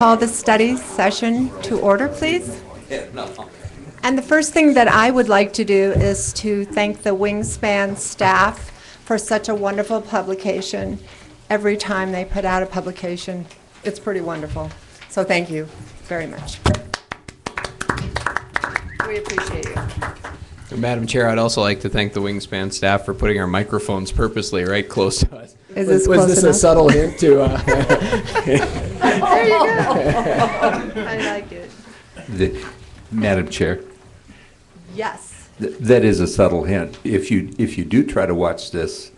Call the study session to order, please. And the first thing that I would like to do is to thank the Wingspan staff for such a wonderful publication. Every time they put out a publication, it's pretty wonderful. So thank you very much. We appreciate you. Madam Chair, I'd also like to thank the Wingspan staff for putting our microphones purposely right close to us. Was this enough? a subtle hint to... There you go. I like it. Madam Chair, Yes. that is a subtle hint. If you do try to watch this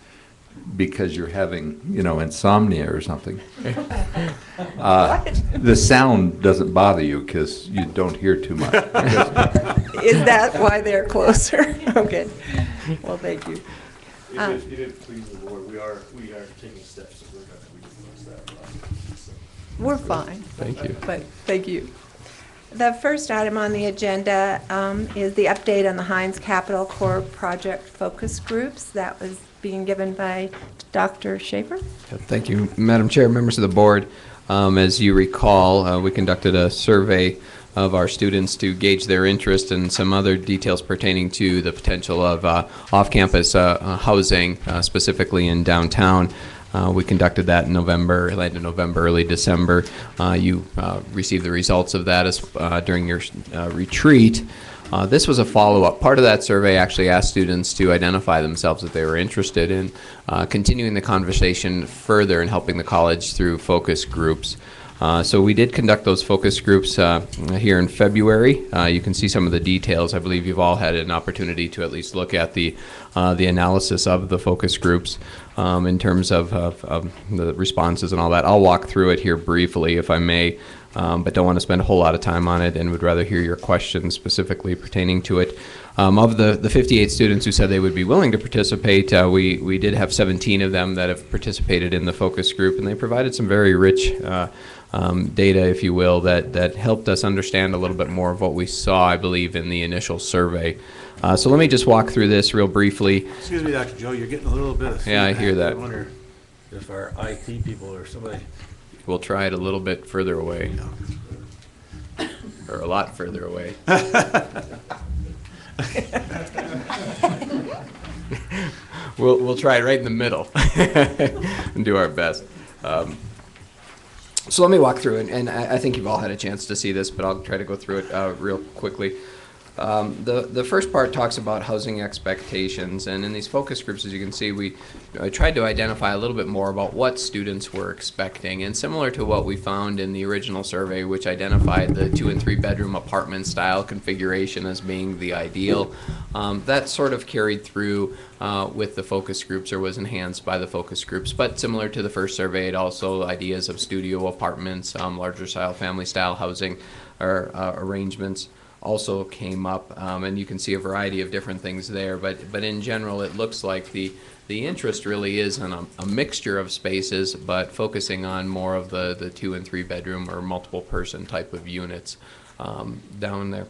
because you're having, insomnia or something, the sound doesn't bother you because you don't hear too much. Is that why they're closer? Okay. Well, thank you. If it please the board, we are taking steps to work on it. We just noticed that. So. We're fine. Thank you. But thank you. The first item on the agenda is the update on the Heinz Capital Corps project focus groups. That was being given by Dr. Schaefer. Thank you, Madam Chair, members of the board. As you recall, we conducted a survey of our students to gauge their interest and some other details pertaining to the potential of off-campus housing, specifically in downtown. We conducted that in November, late in November, early December. You received the results of that during your retreat. This was a follow-up. Part of that survey actually asked students to identify themselves if they were interested in continuing the conversation further and helping the college through focus groups. So we did conduct those focus groups here in February. You can see some of the details. I believe you've all had an opportunity to at least look at the analysis of the focus groups in terms of the responses and all that. I'll walk through it here briefly if I may, but don't want to spend a whole lot of time on it and would rather hear your questions specifically pertaining to it. Of the 58 students who said they would be willing to participate, we did have 17 of them that have participated in the focus group, and they provided some very rich data, if you will, that helped us understand a little bit more of what we saw, I believe, in the initial survey. So let me just walk through this real briefly. Excuse me, Dr. Joe, you're getting a little bit of feedback. Yeah, I hear that. I wonder if our IT people or somebody... We'll try it a little bit further away, or a lot further away. We'll try it right in the middle and do our best. So let me walk through it, and I think you've all had a chance to see this, but I'll try to go through it real quickly. The first part talks about housing expectations, and in these focus groups, as you can see, we tried to identify a little bit more about what students were expecting, and similar to what we found in the original survey, which identified the 2- and 3-bedroom apartment style configuration as being the ideal, that sort of carried through with the focus groups, or was enhanced by the focus groups. But similar to the first survey, it also ideas of studio apartments, larger style, family style housing or arrangements also came up, and you can see a variety of different things there, but in general it looks like the interest really is in a mixture of spaces, but focusing on more of the 2- and 3-bedroom or multiple person type of units down there.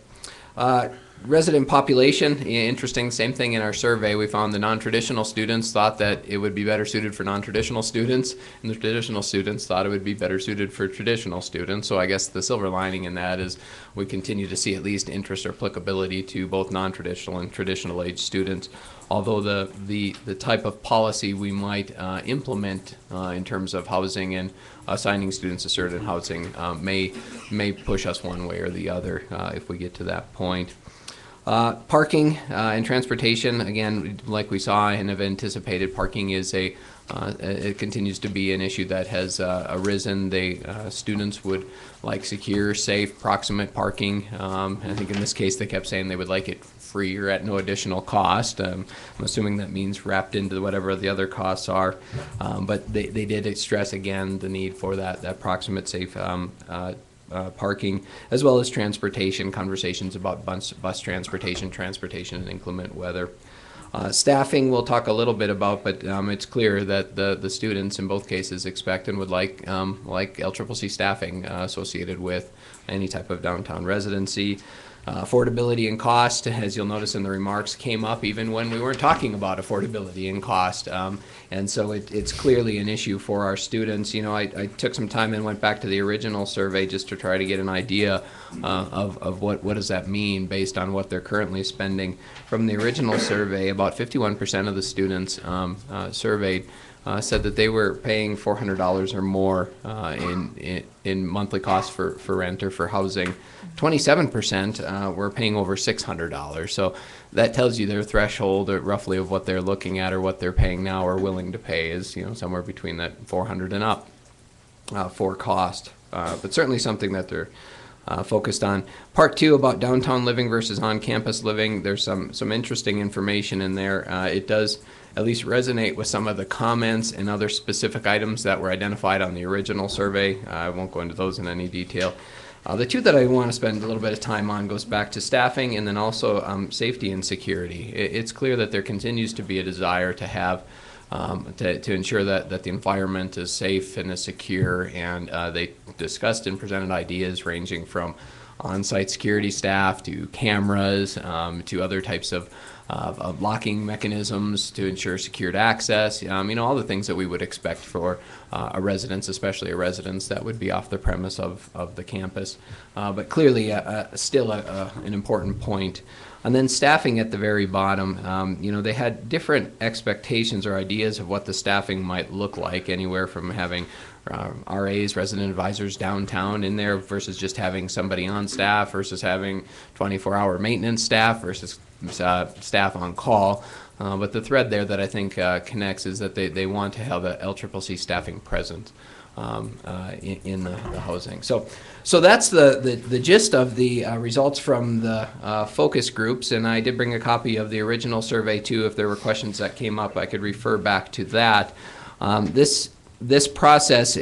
Resident population, interesting, same thing in our survey. We found the non-traditional students thought that it would be better suited for non-traditional students, and the traditional students thought it would be better suited for traditional students. So I guess the silver lining in that is we continue to see at least interest or applicability to both non-traditional and traditional age students. Although the type of policy we might implement in terms of housing and assigning students to certain housing may push us one way or the other if we get to that point. Parking and transportation, again, like we saw and have anticipated, parking is it continues to be an issue that has arisen. Students would like secure, safe, proximate parking. I think in this case they kept saying they would like it free or at no additional cost. I'm assuming that means wrapped into whatever the other costs are. But they did stress again the need for that proximate, safe parking, as well as transportation, conversations about bus transportation in inclement weather. Staffing we'll talk a little bit about, but it's clear that the students in both cases expect and would like LCCC staffing associated with any type of downtown residency. Affordability and cost, as you'll notice in the remarks, came up even when we weren't talking about affordability and cost. And so it's clearly an issue for our students. You know, I took some time and went back to the original survey just to try to get an idea of what does that mean based on what they're currently spending. From the original survey, about 51% of the students surveyed said that they were paying $400 or more in monthly costs for rent or for housing. 27% were paying over $600. So that tells you their threshold roughly of what they're looking at or what they're paying now or willing to pay is, you know, somewhere between that 400 and up for cost. But certainly something that they're focused on. Part 2 about downtown living versus on-campus living, there's some interesting information in there. It does at least resonate with some of the comments and other specific items that were identified on the original survey. I won't go into those in any detail. The two that I want to spend a little bit of time on goes back to staffing and then also safety and security. It's clear that there continues to be a desire to have to ensure that the environment is safe and is secure, and they discussed and presented ideas ranging from on-site security staff to cameras to other types of locking mechanisms to ensure secured access, you know, all the things that we would expect for a residence, especially a residence that would be off the premise of the campus. But clearly still an important point. And then staffing at the very bottom, you know, they had different expectations or ideas of what the staffing might look like, anywhere from having RAs, resident advisors downtown in there versus just having somebody on staff versus having 24-hour maintenance staff versus staff on call. But the thread there that I think connects is that they want to have a LCCC staffing present in the housing. So that's the gist of the results from the focus groups, and I did bring a copy of the original survey too. If there were questions that came up, I could refer back to that. This process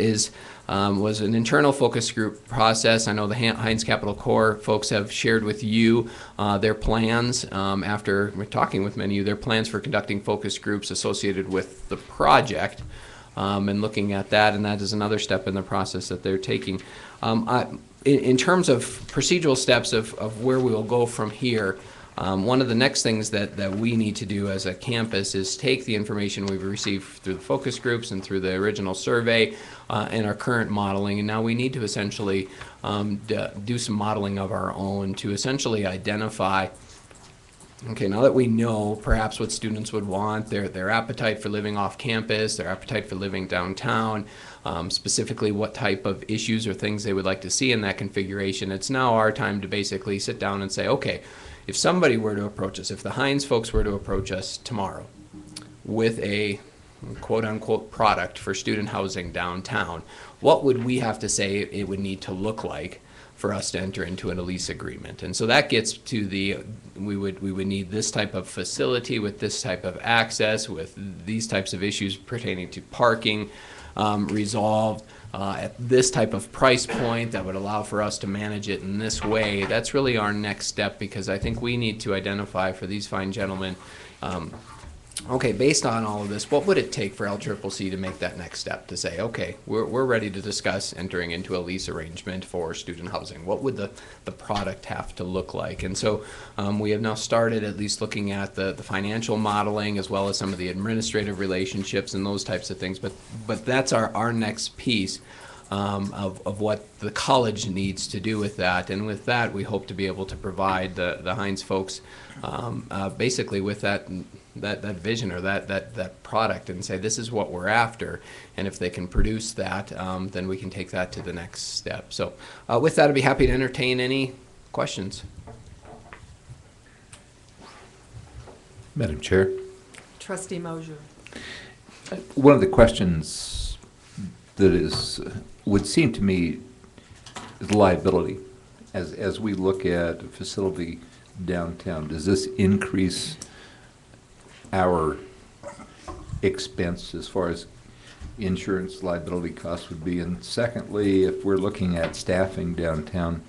was an internal focus group process. I know the Heinz Capital Corps folks have shared with you their plans after we're talking with many of you, their plans for conducting focus groups associated with the project. And looking at that, and that is another step in the process that they're taking. In terms of procedural steps of where we will go from here, one of the next things that we need to do as a campus is take the information we've received through the focus groups and through the original survey and our current modeling, and now we need to essentially do some modeling of our own to essentially identify, okay, now that we know perhaps what students would want, their appetite for living off campus, their appetite for living downtown, specifically what type of issues or things they would like to see in that configuration, it's now our time to basically sit down and say, okay, if somebody were to approach us, if the Heinz folks were to approach us tomorrow with a quote-unquote product for student housing downtown, what would we have to say it would need to look like for us to enter into a lease agreement? And so that gets to we would need this type of facility with this type of access, with these types of issues pertaining to parking resolved at this type of price point that would allow for us to manage it in this way. That's really our next step, because I think we need to identify for these fine gentlemen, okay, based on all of this, what would it take for LCCC to make that next step to say, okay, we're ready to discuss entering into a lease arrangement for student housing? What would the product have to look like? And so we have now started at least looking at the financial modeling as well as some of the administrative relationships and those types of things. But that's our next piece of what the college needs to do with that. And with that, we hope to be able to provide the Heinz folks basically with that vision or that product and say, this is what we're after. And if they can produce that, then we can take that to the next step. So with that, I'd be happy to entertain any questions. Madam Chair. Trustee Mosier. One of the questions that would seem to me is liability. As we look at a facility downtown, does this increase our expense as far as insurance liability costs would be? And secondly, if we're looking at staffing downtown,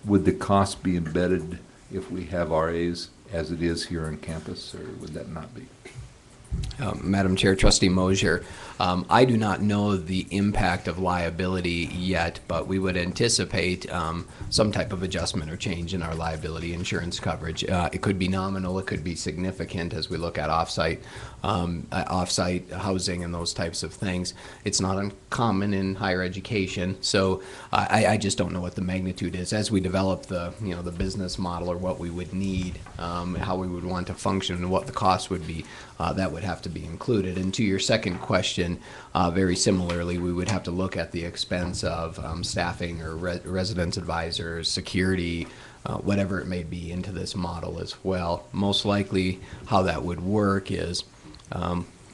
would the cost be embedded if we have RAs as it is here on campus, or would that not be? Madam Chair, Trustee Mosier, I do not know the impact of liability yet, but we would anticipate some type of adjustment or change in our liability insurance coverage. It could be nominal, it could be significant as we look at off-site housing and those types of things. It's not uncommon in higher education, so I just don't know what the magnitude is. As we develop the the business model or what we would need, how we would want to function, and what the cost would be, that would have to be included. And to your second question, very similarly, we would have to look at the expense of staffing or residence advisors, security, whatever it may be, into this model as well. Most likely how that would work is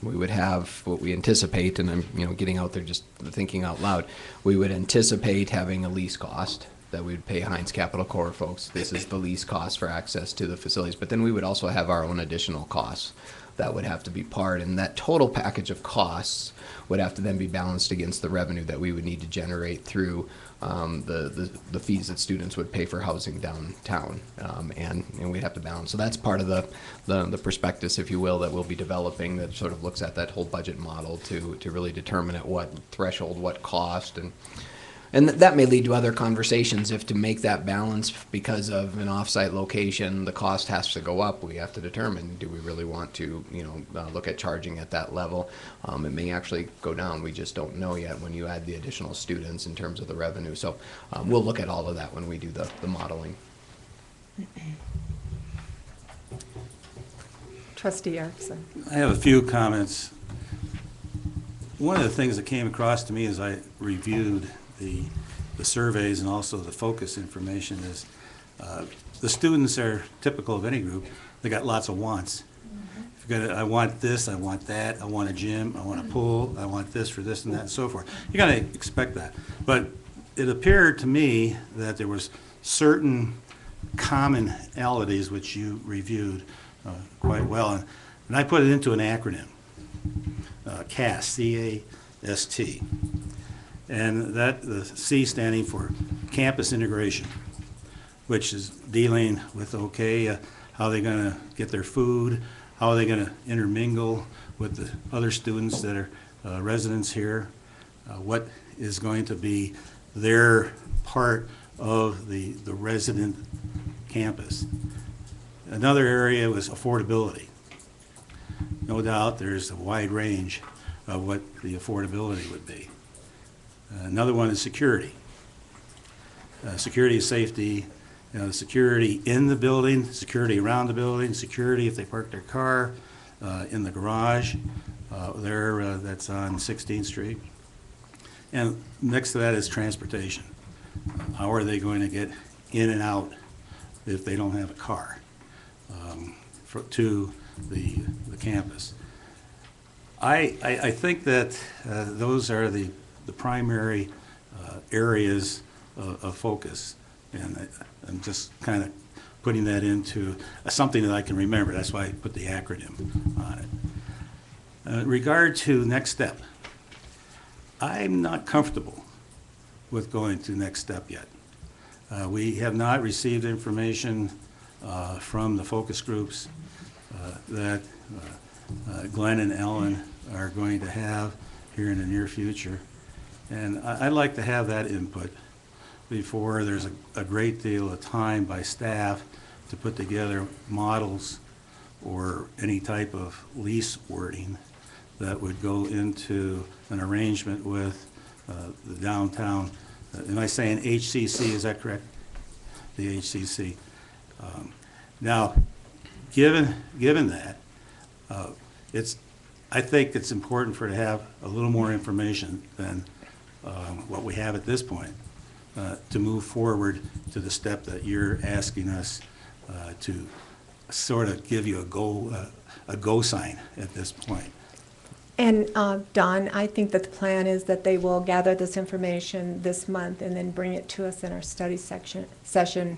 we would have what we anticipate, and I'm getting out there just thinking out loud, we would anticipate having a lease cost that we would pay Heinz Capital Corps folks. This is the lease cost for access to the facilities, but then we would also have our own additional costs that would have to be part, and that total package of costs would have to then be balanced against the revenue that we would need to generate through the fees that students would pay for housing downtown, and we'd have to balance. So that's part of the prospectus, if you will, that we'll be developing, that sort of looks at that whole budget model to really determine at what threshold, what cost, and that may lead to other conversations. If to make that balance because of an off-site location, the cost has to go up, we have to determine, do we really want to look at charging at that level? It may actually go down. We just don't know yet when you add the additional students in terms of the revenue. So we'll look at all of that when we do the modeling. Trustee Erickson. I have a few comments. One of the things that came across to me as I reviewed the surveys and also the focus information is the students are typical of any group. They got lots of wants. If you got, I want this, I want that, I want a gym, I want a pool, I want this for this and that and so forth. You got to expect that. But it appeared to me that there was certain commonalities which you reviewed quite well, and I put it into an acronym, CAST, C-A-S-T. And that, the C standing for campus integration, which is dealing with, how are they going to get their food, how are they going to intermingle with the other students that are residents here, what is going to be their part of the resident campus. Another area was affordability. No doubt there's a wide range of what the affordability would be. Another one is security. Security is safety, security in the building, security around the building, security if they park their car in the garage that's on 16th Street. And next to that is transportation. How are they going to get in and out if they don't have a car to the campus? I think that those are the primary areas of focus, and I'm just kind of putting that into something that I can remember. That's why I put the acronym on it. In regard to next step, I'm not comfortable with going to next step yet. We have not received information from the focus groups that Glenn and Ellen are going to have here in the near future. And I'd like to have that input before there's a great deal of time by staff to put together models or any type of lease wording that would go into an arrangement with the downtown. Am I saying HCC, is that correct? The HCC. Now, given that, I think it's important to have a little more information than what we have at this point to move forward to the step that you're asking us to sort of give you a go sign at this point. And Don, I think that the plan is that they will gather this information this month and then bring it to us in our study session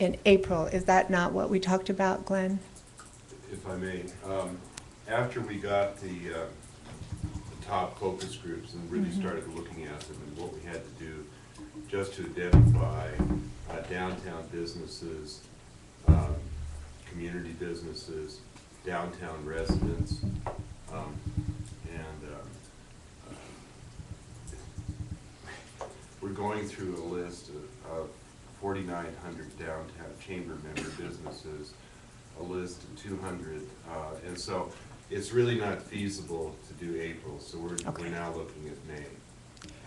in April. Is that not what we talked about, Glenn? If I may, after we got the top focus groups and really started looking at them and what we had to do just to identify downtown businesses, community businesses, downtown residents, We're going through a list of 4,900 downtown chamber member businesses, a list of 200, and so it's really not feasible to do April, so we're now looking at May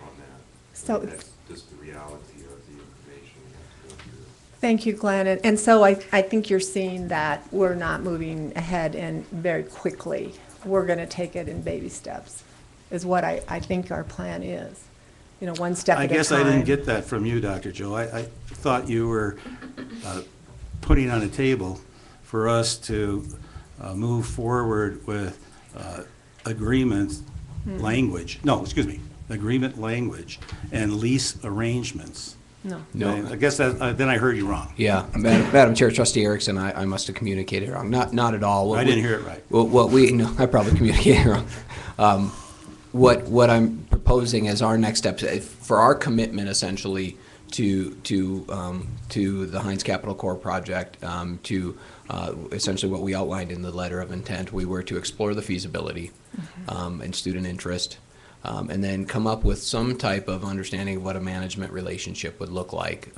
on that. So that's just the reality of the information we have to go through. thank you, Glenn. And so I think you're seeing that we're not moving ahead and very quickly. We're going to take it in baby steps, is what I think our plan is. You know, one step at a time. I guess I didn't get that from you, Dr. Joe. I thought you were putting on a table for us to move forward with agreement language. No, excuse me, agreement language and lease arrangements. No. No. I guess that, then I heard you wrong. Yeah, Madam Chair, Trustee Erickson, I must have communicated wrong. Not at all. I didn't hear it right. No, I probably communicated wrong. What I'm proposing as our next steps for our commitment, essentially, to the Heinz Capital Corps project, to essentially what we outlined in the letter of intent. We were to explore the feasibility and student interest, and then come up with some type of understanding of what a management relationship would look like.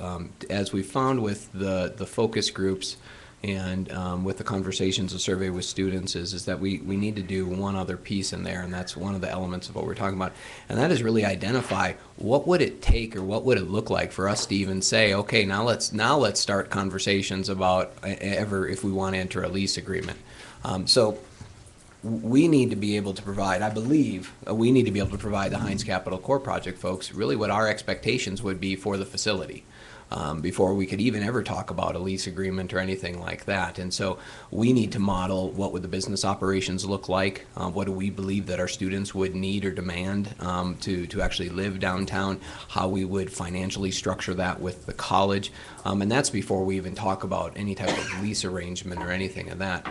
As we found with the focus groups and with the conversations, the survey with students is that we need to do one other piece in there, and that's one of the elements of what we're talking about, and that is really identify what would it take or what would it look like for us to even say, okay, now let's start conversations about if we want to enter a lease agreement. So we need to be able to provide, I believe, we need to be able to provide the Heinz Capital Corps project folks really what our expectations would be for the facility. Before we could even ever talk about a lease agreement or anything like that. And so we need to model what would the business operations look like, what do we believe that our students would need or demand to actually live downtown, how we would financially structure that with the college, and that's before we even talk about any type of lease arrangement or anything of that.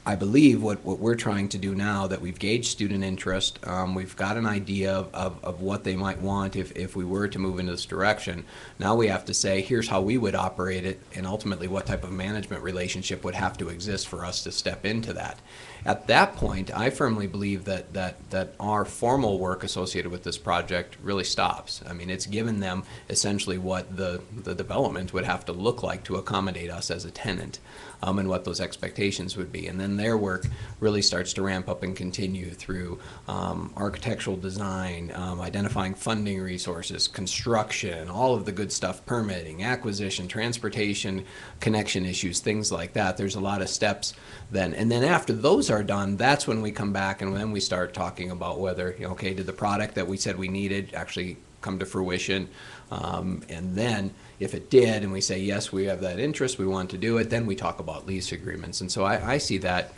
I believe what we're trying to do now that we've gauged student interest, we've got an idea of what they might want if we were to move into this direction. Now we have to say, here's how we would operate it, and ultimately what type of management relationship would have to exist for us to step into that. At that point, I firmly believe that our formal work associated with this project really stops. I mean, it's given them essentially what the development would have to look like to accommodate us as a tenant, and what those expectations would be. And then their work really starts to ramp up and continue through architectural design, identifying funding resources, construction, all of the good stuff, permitting, acquisition, transportation, connection issues, things like that. There's a lot of steps then. And then after those are done, that's when we come back and then we start talking about whether, okay, did the product that we said we needed actually come to fruition? And then if it did, and we say, yes, we have that interest, we want to do it, then we talk about lease agreements. And so I see that,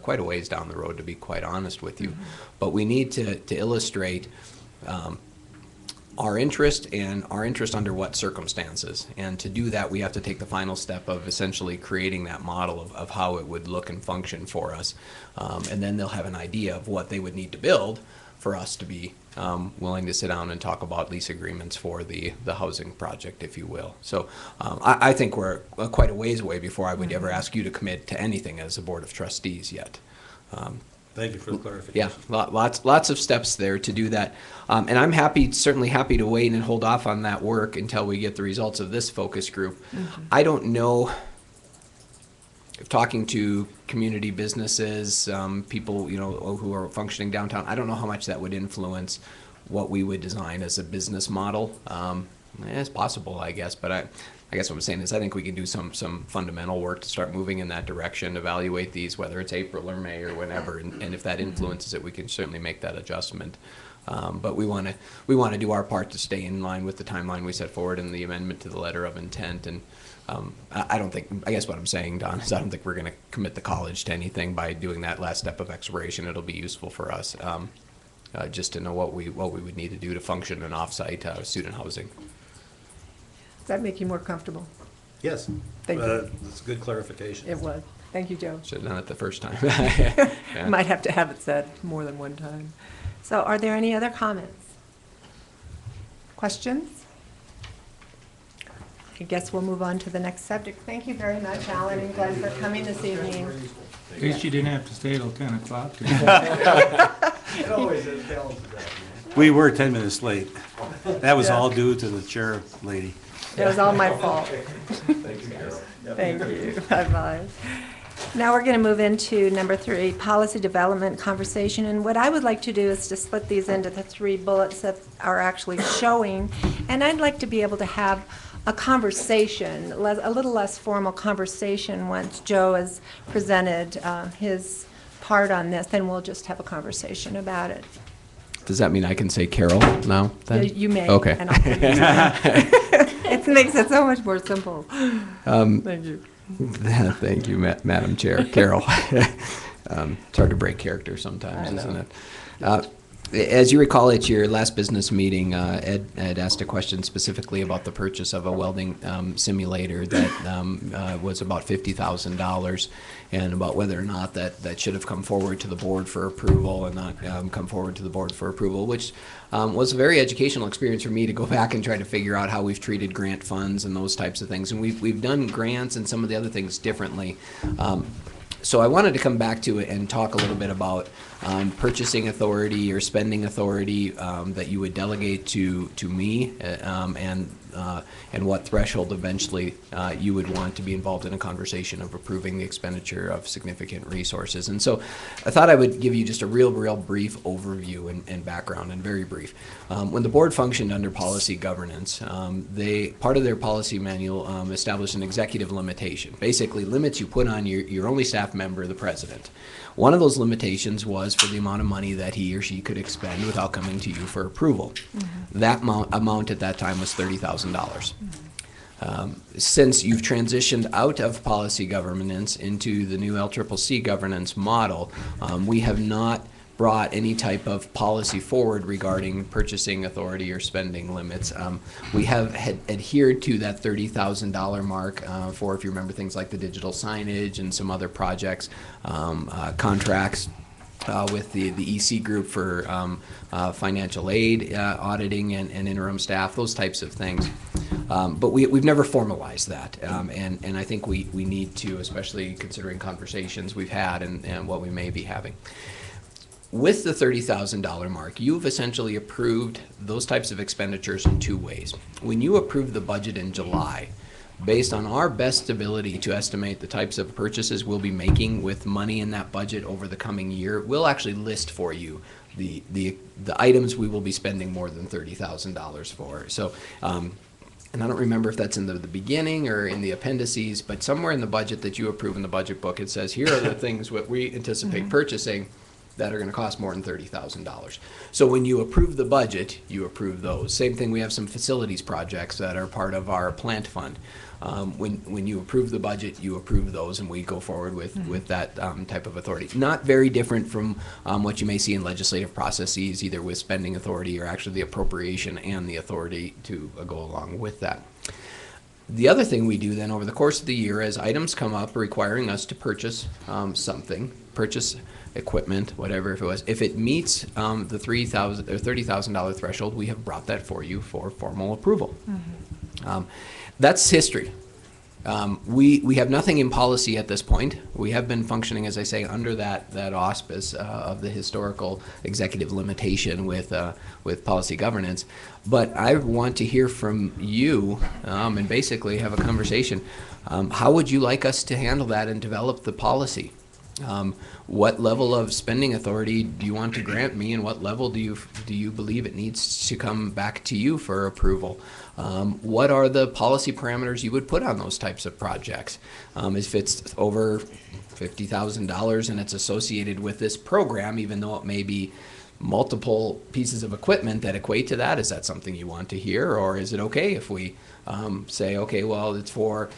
quite a ways down the road, to be quite honest with you. But we need to illustrate our interest and our interest under what circumstances. And to do that, we have to take the final step of essentially creating that model of how it would look and function for us. And then they'll have an idea of what they would need to build for us to be willing to sit down and talk about lease agreements for the housing project, if you will. So I think we're quite a ways away before I would ever ask you to commit to anything as a Board of Trustees yet. Thank you for the clarification. Yeah, lots of steps there to do that. And I'm certainly happy to wait and hold off on that work until we get the results of this focus group. I don't know if talking to community businesses, people who are functioning downtown, I don't know how much that would influence what we would design as a business model. It's possible, I guess, but I guess what I'm saying is I think we can do some fundamental work to start moving in that direction, evaluate these, whether it's April or May or whenever, and if that influences it, we can certainly make that adjustment. But we want to do our part to stay in line with the timeline we set forward in the amendment to the letter of intent. And I guess what I'm saying, Don, is I don't think we're going to commit the college to anything by doing that last step of exploration. It'll be useful for us just to know what we would need to do to function in off-site student housing. Does that make you more comfortable? Yes. Thank you. That's good clarification. It was. Thank you, Joe. Should have done it the first time. Yeah. Might have to have it said more than one time. So are there any other comments? Questions? I guess we'll move on to the next subject. Thank you very much, Alan and Glenn, for coming this evening. At least you didn't have to stay till 10 o'clock. It always balances out. We were 10 minutes late. That was all due to the chair lady. It was all my fault. Thank you, Carol. Thank you. Bye-bye. Now we're going to move into number 3, policy development conversation. And what I would like to do is to split these into the 3 bullets that are actually showing. And I'd like to be able to have a conversation, a little less formal conversation once Joe has presented his part on this. Then we'll just have a conversation about it. Does that mean I can say Carol now? Then? You may. Okay. And it makes it so much more simple. Thank you. Thank you, Madam Chair. Carol. It's hard to break character sometimes, isn't it? As you recall, at your last business meeting, Ed had asked a question specifically about the purchase of a welding simulator that was about $50,000, and about whether or not that should have come forward to the board for approval and not come forward to the board for approval, which was a very educational experience for me to go back and try to figure out how we've treated grant funds and those types of things. And we've done grants and some of the other things differently. So I wanted to come back to it and talk a little bit about purchasing authority or spending authority that you would delegate to me, and what threshold eventually you would want to be involved in a conversation of approving the expenditure of significant resources. And so I thought I would give you just a real brief overview and background, and very brief. When the board functioned under policy governance, part of their policy manual established an executive limitation, basically limits you put on your only staff member, the president. One of those limitations was for the amount of money that he or she could expend without coming to you for approval. Mm-hmm. That amount at that time was $30,000. Mm-hmm. Since you've transitioned out of policy governance into the new LCCC governance model, we have not brought any type of policy forward regarding purchasing authority or spending limits. We have adhered to that $30,000 mark for, if you remember, things like the digital signage and some other projects, contracts with the EC group for financial aid auditing and interim staff, those types of things. But we've never formalized that, and I think we need to, especially considering conversations we've had and what we may be having. With the $30,000 mark, you've essentially approved those types of expenditures in 2 ways. When you approve the budget in July, based on our best ability to estimate the types of purchases we'll be making with money in that budget over the coming year, we'll actually list for you the items we will be spending more than $30,000 for. So, and I don't remember if that's in the beginning or in the appendices, but somewhere in the budget that you approve in the budget book, it says, here are the things what we anticipate purchasing that are going to cost more than $30,000. So when you approve the budget, you approve those. Same thing, we have some facilities projects that are part of our plant fund. When you approve the budget, you approve those, and we go forward with that type of authority. Not very different from what you may see in legislative processes, either with spending authority or actually the appropriation and the authority to go along with that. The other thing we do then over the course of the year, as items come up requiring us to purchase something, purchase equipment, whatever if it was, if it meets the $3,000 or $30,000 threshold, we have brought that for you for formal approval. Mm-hmm. That's history. We have nothing in policy at this point. We have been functioning, as I say, under that auspice of the historical executive limitation with policy governance. But I want to hear from you and basically have a conversation. How would you like us to handle that and develop the policy? What level of spending authority do you want to grant me, and what level do you believe it needs to come back to you for approval? What are the policy parameters you would put on those types of projects? If it's over $50,000 and it's associated with this program, even though it may be multiple pieces of equipment that equate to that, is that something you want to hear, or is it okay if we say, okay, well, it's for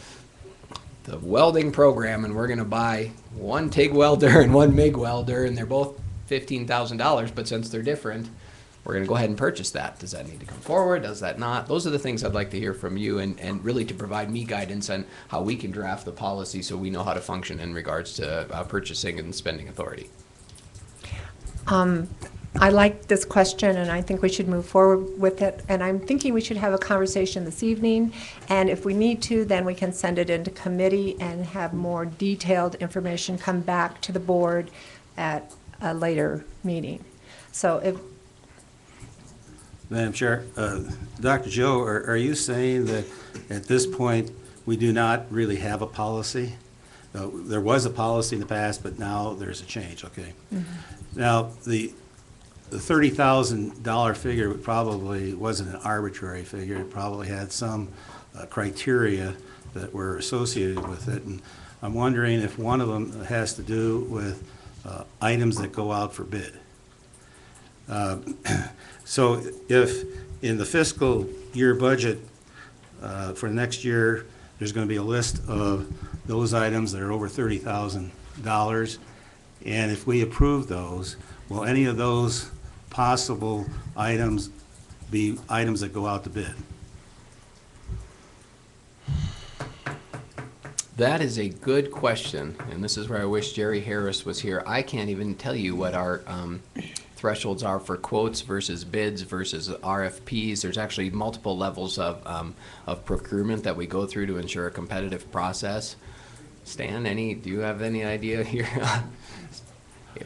the welding program and we're going to buy one TIG welder and one MIG welder and they're both $15,000, but since they're different, we're going to go ahead and purchase that. Does that need to come forward? Does that not? Those are the things I'd like to hear from you, and really to provide me guidance on how we can draft the policy so we know how to function in regards to purchasing and spending authority. I like this question, and I think we should move forward with it. And I'm thinking we should have a conversation this evening, and if we need to, then we can send it into committee and have more detailed information come back to the board at a later meeting. So if, Madam Chair, Dr. Joe, are you saying that at this point, we do not really have a policy? There was a policy in the past, but now there's a change, okay? Now, the $30,000 figure probably wasn't an arbitrary figure. It probably had some criteria that were associated with it. And I'm wondering if one of them has to do with items that go out for bid. So if in the fiscal year budget for next year, there's going to be a list of those items that are over $30,000, and if we approve those, will any of those possible items be items that go out to bid? That is a good question, and this is where I wish Jerry Harris was here. I can't even tell you what our thresholds are for quotes versus bids versus RFPs. There's actually multiple levels of procurement that we go through to ensure a competitive process. Stan, do you have any idea here?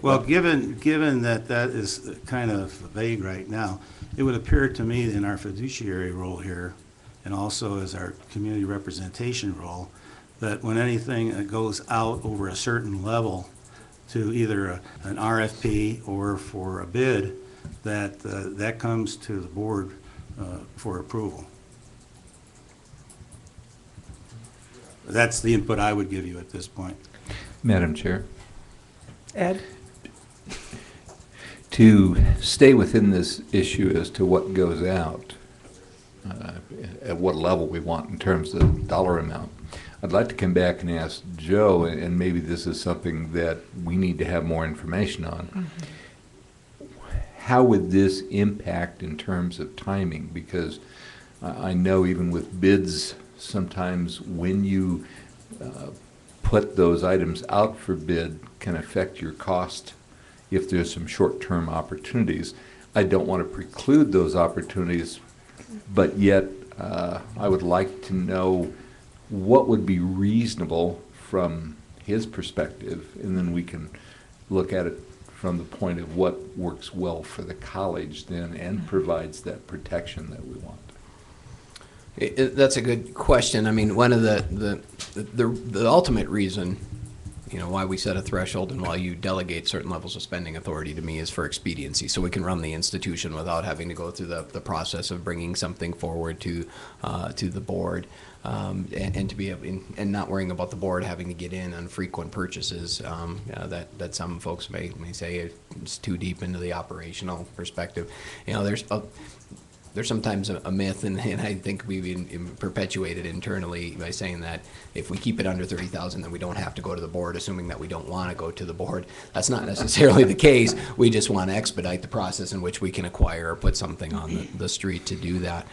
Well, given that that is kind of vague right now, it would appear to me in our fiduciary role here, and also as our community representation role, that when anything goes out over a certain level to either an RFP or for a bid, that that comes to the board for approval. That's the input I would give you at this point. Madam Chair, Ed? to stay within this issue as to what goes out, at what level we want in terms of dollar amount, I'd like to come back and ask Joe, and maybe this is something that we need to have more information on. How would this impact in terms of timing? Because I know even with bids, sometimes when you put those items out for bid can affect your cost if there's some short-term opportunities. I don't want to preclude those opportunities, but yet I would like to know what would be reasonable from his perspective, and then we can look at it from the point of what works well for the college then and provides that protection that we want. That's a good question. I mean, one of the ultimate reason, why we set a threshold and why you delegate certain levels of spending authority to me is for expediency, so we can run the institution without having to go through the process of bringing something forward to the board, and to be able, and not worrying about the board having to get in on frequent purchases that some folks may say it's too deep into the operational perspective. There's sometimes a myth, and I think we've perpetuated internally by saying that if we keep it under 30,000, then we don't have to go to the board, assuming that we don't want to go to the board. That's not necessarily the case. We just want to expedite the process in which we can acquire or put something on the street to do that.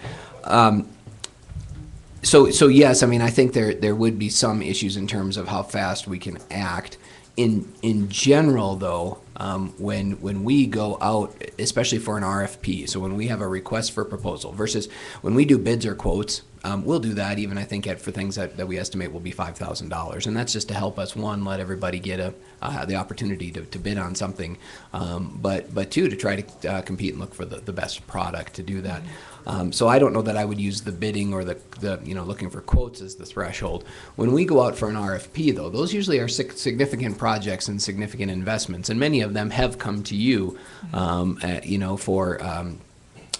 So yes, I mean, I think there would be some issues in terms of how fast we can act. In general, though, when we go out, especially for an RFP, so when we have a request for proposal versus when we do bids or quotes, we'll do that even, I think, for things that we estimate will be $5,000. And that's just to help us, one, let everybody get the opportunity to bid on something, but two, to try to compete and look for the best product to do that. So I don't know that I would use the bidding or the looking for quotes as the threshold. When we go out for an RFP, though, those usually are significant projects and significant investments, and many of them have come to you,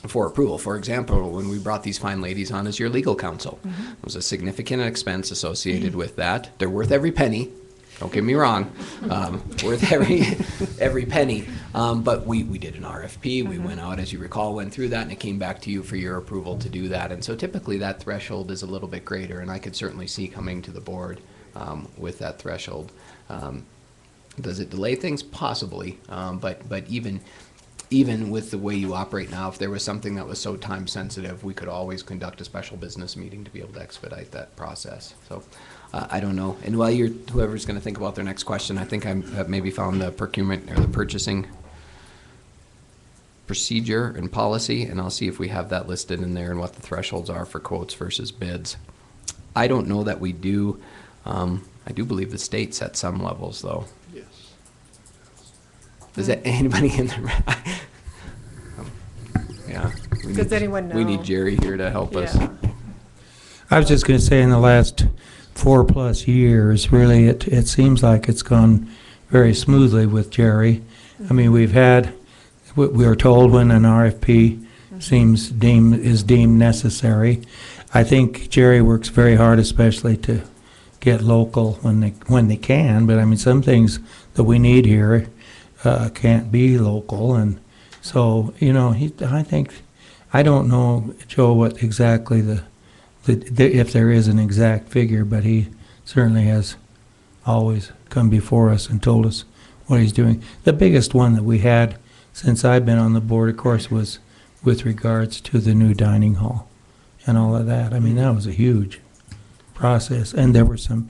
for approval. For example, when we brought these fine ladies on as your legal counsel, there was a significant expense associated with that. They're worth every penny. Don't get me wrong, worth every penny. But we did an RFP. We went out, as you recall, went through that, and it came back to you for your approval to do that. And so typically that threshold is a little bit greater, and I could certainly see coming to the board with that threshold. Does it delay things? Possibly. But even with the way you operate now, if there was something that was so time sensitive, we could always conduct a special business meeting to be able to expedite that process. So I don't know. And while whoever's going to think about their next question, I think I've maybe found the procurement or the purchasing. procedure and policy, and I'll see if we have that listed in there and what the thresholds are for quotes versus bids. I don't know that we do. I do believe the state sets some levels, though. Yes. Does that anybody in there? Yeah. Does anyone We need know? Jerry here to help us. Yeah. I was just going to say, in the last 4+ years, really, it seems like it's gone very smoothly with Jerry. I mean, we are told when an RFP is deemed necessary. I think Jerry works very hard, especially to get local when they can. But I mean, some things that we need here can't be local, and so I don't know, Joe, what exactly if there is an exact figure, but he certainly has always come before us and told us what he's doing. The biggest one that we had since I've been on the board, of course, was with regards to the new dining hall and all of that. I mean, that was a huge process, and there were some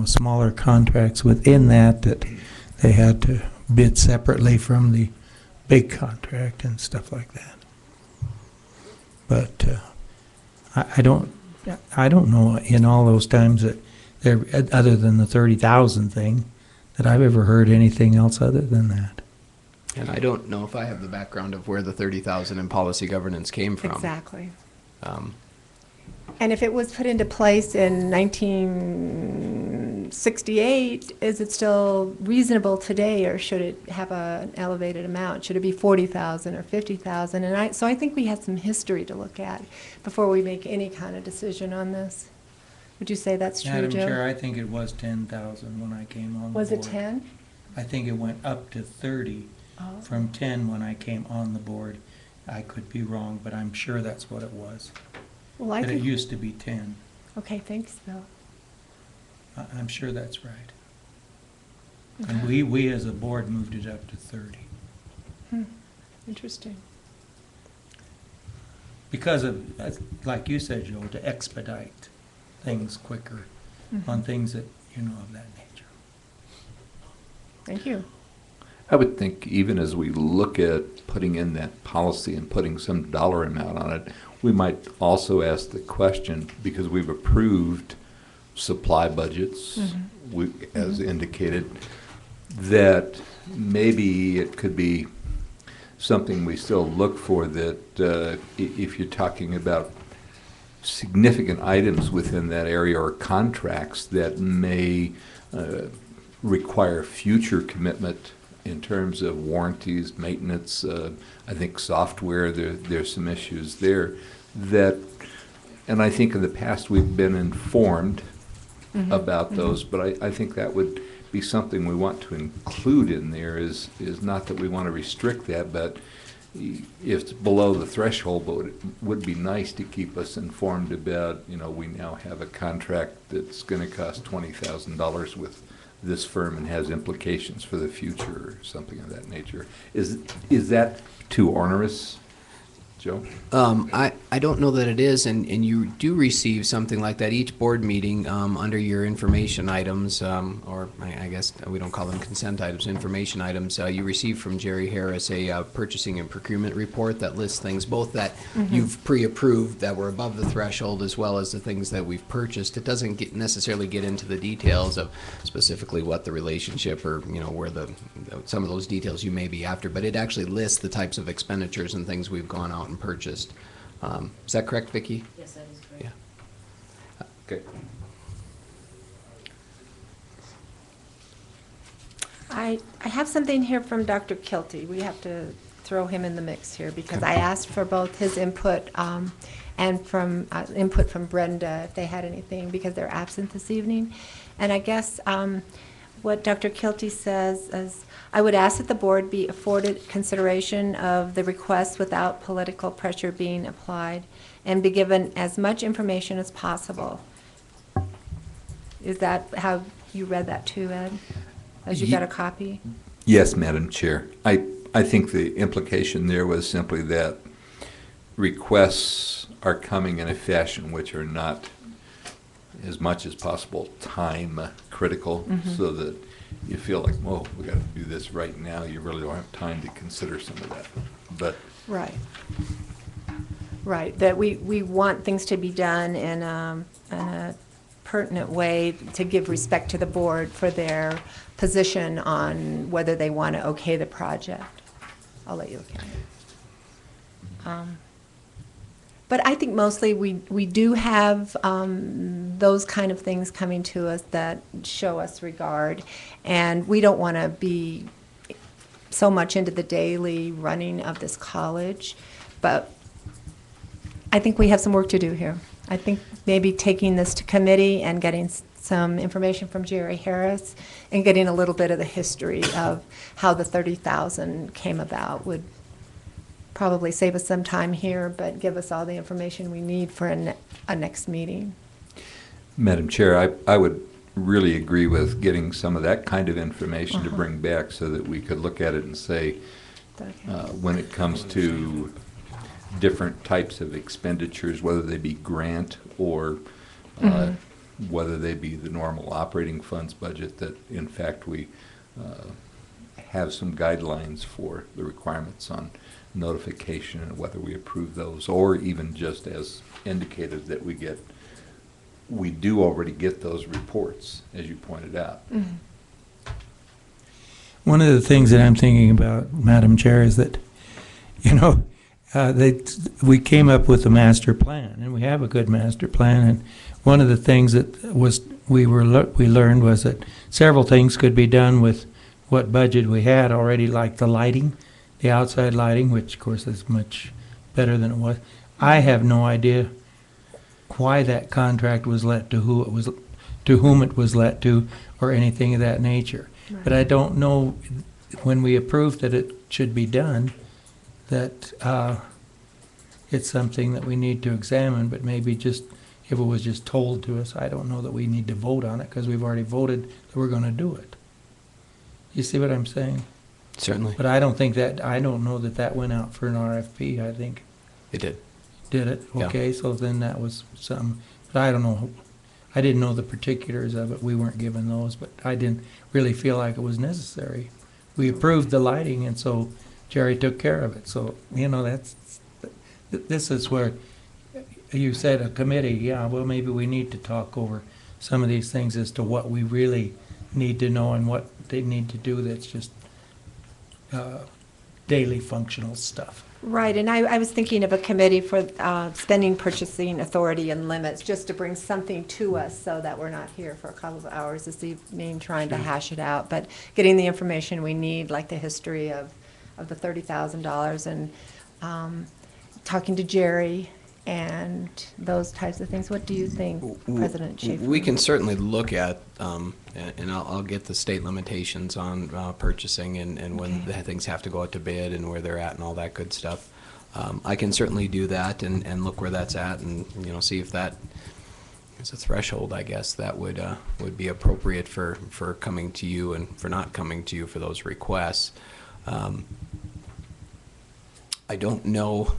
smaller contracts within that they had to bid separately from the big contract and stuff like that. But I don't know in all those times that there, other than the 30,000 thing, that I've ever heard anything else other than that. And I don't know if I have the background of where the 30,000 in policy governance came from. Exactly. Um, And if it was put into place in 1968, is it still reasonable today, or should it have an elevated amount? Should it be 40,000 or 50,000? And so I think we have some history to look at before we make any kind of decision on this. Would you say that's true, Madam Joe? Chair, I think it was 10,000 when I came on the board. Was it 10? I think it went up to 30 Oh. from 10 when I came on the board. I could be wrong, but I'm sure that's what it was. Well, I But it think, used to be 10. okay, thanks, Bill. I'm sure that's right. Okay. And we as a board moved it up to 30. Interesting. Because of, like you said, Joe, to expedite things quicker on things that, of that nature. Thank you. I would think even as we look at putting in that policy and putting some dollar amount on it, we might also ask the question, because we've approved supply budgets, as indicated, that maybe it could be something we still look for, that if you're talking about significant items within that area or contracts that may require future commitment in terms of warranties, maintenance, I think software, there's some issues there and I think in the past we've been informed about those, but I think that would be something we want to include in there, is not that we want to restrict that, but if it's below the threshold, but it would be nice to keep us informed about, we now have a contract that's going to cost $20,000 with this firm and has implications for the future, or something of that nature. Is that too onerous, Joe? I don't know that it is, and you do receive something like that each board meeting under your information items, or I guess we don't call them consent items, information items. You receive from Jerry Harris a purchasing and procurement report that lists things both that you've pre-approved that were above the threshold, as well as the things that we've purchased. It doesn't necessarily get into the details of specifically what the relationship, or where some of those details you may be after, but it actually lists the types of expenditures and things we've gone out and purchased. Is that correct, Vicki? Yes, that is correct. Yeah. Okay. I have something here from Dr. Kilty. We have to throw him in the mix here, because I asked for both his input and from input from Brenda, if they had anything, because they're absent this evening. And I guess what Dr. Kilty says is, I would ask that the board be afforded consideration of the request without political pressure being applied, and be given as much information as possible. Is that how you read that too, Ed? As you got a copy? Yes, Madam Chair. I think the implication there was simply that requests are coming in a fashion which are not, as much as possible, time critical, so that you feel like, whoa, we got to do this right now. You really don't have time to consider some of that. But Right. Right, that we want things to be done in a pertinent way to give respect to the board for their position on whether they want to okay the project. I'll let you look at it. But I think mostly we do have those kind of things coming to us that show us regard, and we don't want to be so much into the daily running of this college, but I think we have some work to do here. I think maybe taking this to committee and getting some information from Jerry Harris and getting a little bit of the history of how the 30,000 came about would probably save us some time here, but give us all the information we need for a next meeting. Madam Chair, I would really agree with getting some of that kind of information to bring back so that we could look at it and say, when it comes to different types of expenditures, whether they be grant or whether they be the normal operating funds budget, that in fact we have some guidelines for the requirements on notification and whether we approve those, or even just as indicated that we do already get those reports, as you pointed out. One of the things that I'm thinking about, Madam Chair, is that, we came up with a master plan, and we have a good master plan. And one of the things that we learned was that several things could be done with what budget we had already, like the lighting, the outside lighting, which of course is much better than it was. I have no idea why that contract was let to whom it was let to, or anything of that nature. Right. But I don't know, when we approved that it should be done, that it's something that we need to examine, but maybe just, if it was just told to us, I don't know that we need to vote on it, because we've already voted that we're going to do it. You see what I'm saying? Certainly. But I don't know that went out for an RFP. I think It did. did it? Yeah. Okay, so then that was some, but I don't know. I didn't know the particulars of it. We weren't given those, but I didn't really feel like it was necessary. We approved the lighting, and so Jerry took care of it. So, this is where you said a committee. Yeah, well, maybe we need to talk over some of these things as to what we really need to know and what they need to do that's just daily functional stuff. Right, and I was thinking of a committee for spending, purchasing authority and limits, just to bring something to us so that we're not here for a couple of hours this evening trying to hash it out, but getting the information we need, like the history of the $30,000 and talking to Jerry and those types of things. What do you think, President Schaefer? We can certainly look at, and I'll get the state limitations on purchasing and when the things have to go out to bid and where they're at and all that good stuff. I can certainly do that and look where that's at and see if that is a threshold, I guess, that would be appropriate for coming to you and for not coming to you for those requests. I don't know.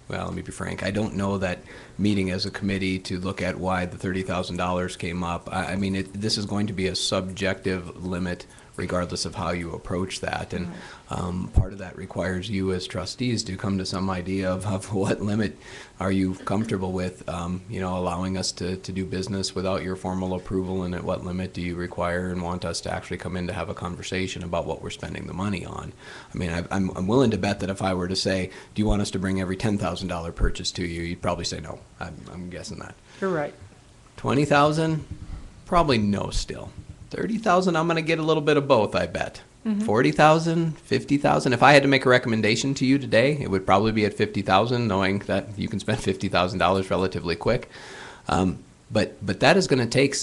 Well, let me be frank. I don't know that meeting as a committee to look at why the $30,000 came up. I mean, this is going to be a subjective limit regardless of how you approach that. And part of that requires you as trustees to come to some idea of what limit are you comfortable with, allowing us to do business without your formal approval, and at what limit do you require and want us to actually come in to have a conversation about what we're spending the money on. I mean, I'm willing to bet that if I were to say, do you want us to bring every $10,000 purchase to you, you'd probably say no. I'm guessing that. You're right. 20,000? Probably no still. 30,000, I'm going to get a little bit of both, I bet. 40,000, 50,000. If I had to make a recommendation to you today, it would probably be at 50,000, knowing that you can spend $50,000 relatively quick. But that is going to take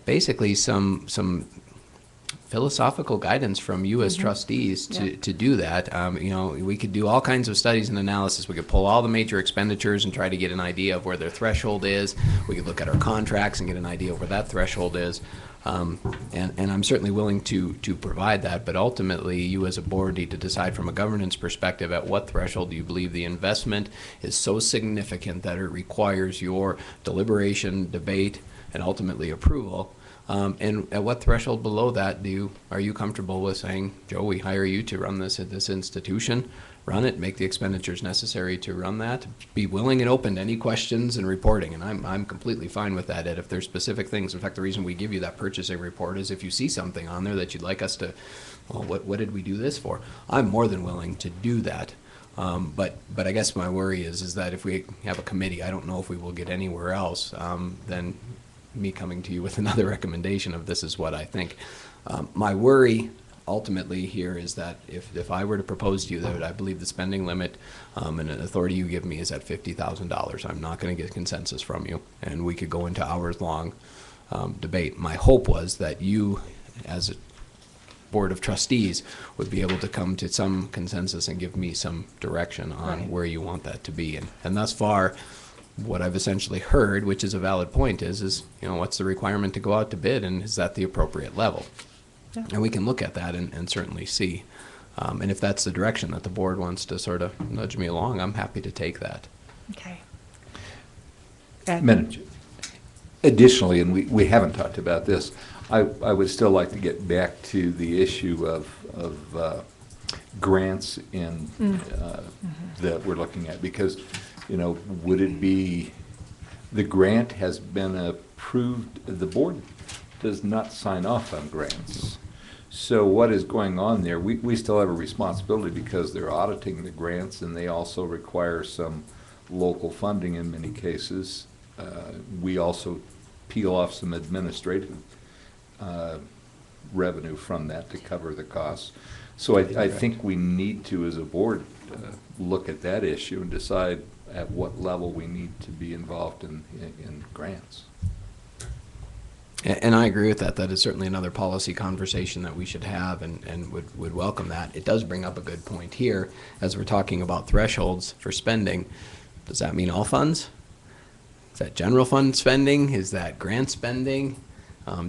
basically some philosophical guidance from you as trustees to do that. We could do all kinds of studies and analysis. We could pull all the major expenditures and try to get an idea of where their threshold is. We could look at our contracts and get an idea of where that threshold is. And I'm certainly willing to provide that, but ultimately you as a board need to decide from a governance perspective at what threshold do you believe the investment is so significant that it requires your deliberation, debate, and ultimately approval. And at what threshold below that are you comfortable with saying, Joe, we hire you to run this at this institution, run it, make the expenditures necessary to run that, be willing and open to any questions and reporting. And I'm completely fine with that, Ed. If there's specific things, in fact, the reason we give you that purchasing report is if you see something on there that you'd like us to, well, what did we do this for? I'm more than willing to do that. But I guess my worry is that if we have a committee, I don't know if we will get anywhere else than me coming to you with another recommendation of this is what I think. My worry ultimately here is that if I were to propose to you that I believe the spending limit and an authority you give me is at $50,000, I'm not going to get consensus from you, and we could go into hours-long debate. My hope was that you, as a Board of Trustees, would be able to come to some consensus and give me some direction on where you want that to be. And thus far, what I've essentially heard, which is a valid point, is what's the requirement to go out to bid, and is that the appropriate level? Yeah. And we can look at that and certainly see. And if that's the direction that the board wants to sort of nudge me along, I'm happy to take that. Okay. Manager. Additionally, and we haven't talked about this, I would still like to get back to the issue of grants that we're looking at, because would it be the grant has been approved? The board does not sign off on grants. So what is going on there? We still have a responsibility because they're auditing the grants, and they also require some local funding in many cases. We also peel off some administrative revenue from that to cover the costs. So I think we need to, as a board, look at that issue and decide at what level we need to be involved in grants. And I agree with that. That is certainly another policy conversation that we should have, and would welcome that. It does bring up a good point here, as we're talking about thresholds for spending. Does that mean all funds? Is that general fund spending? Is that grant spending?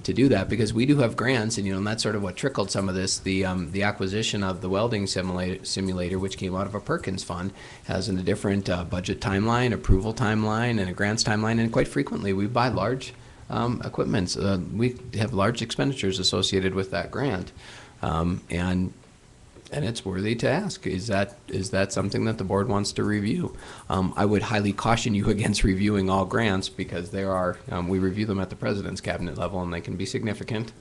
To do that, because we do have grants, and that's sort of what trickled some of this. The acquisition of the welding simulator, which came out of a Perkins fund, has a different budget timeline, approval timeline, and a grants timeline. And quite frequently, we buy large equipments. We have large expenditures associated with that grant, and it's worthy to ask, is that something that the board wants to review? I would highly caution you against reviewing all grants, because there are, we review them at the president's cabinet level, and they can be significant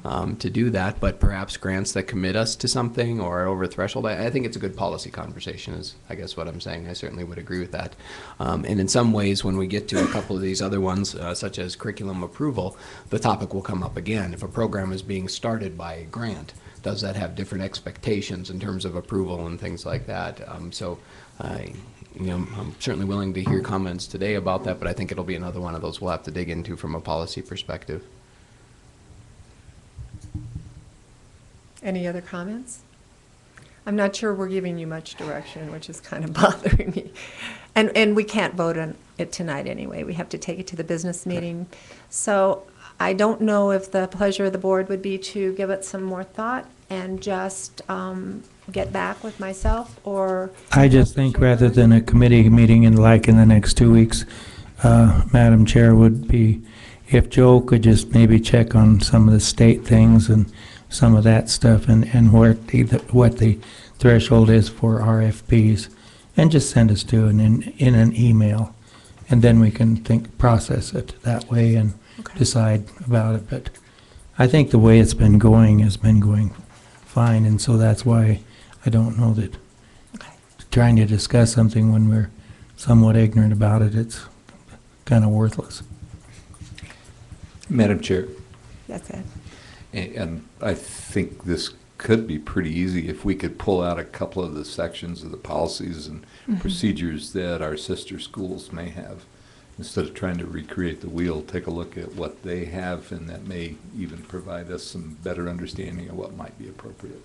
to do that, but perhaps grants that commit us to something or are over a threshold, I think it's a good policy conversation, is I guess what I'm saying. I certainly would agree with that. And in some ways, when we get to a couple of these other ones, such as curriculum approval, the topic will come up again. If a program is being started by a grant, does that have different expectations in terms of approval and things like that? I'm certainly willing to hear comments today about that, but I think it'll be another one of those we'll have to dig into from a policy perspective. Any other comments? I'm not sure we're giving you much direction, which is kind of bothering me. And we can't vote on it tonight anyway. We have to take it to the business meeting. So I don't know if the pleasure of the board would be to give it some more thought and just get back with myself, or... I just think rather than a committee meeting in the next 2 weeks, Madam Chair, would be if Joe could just maybe check on some of the state things and some of that stuff, and what the threshold is for RFPs, and just send us to in an email, and then we can process it that way and decide about it. But I think the way it's been going has been going fine, and so that's why I don't know that trying to discuss something when we're somewhat ignorant about it, it's kind of worthless. Madam Chair. That's it. And I think this could be pretty easy if we could pull out a couple of the sections of the policies and procedures that our sister schools may have. Instead of trying to recreate the wheel, take a look at what they have, and that may even provide us some better understanding of what might be appropriate.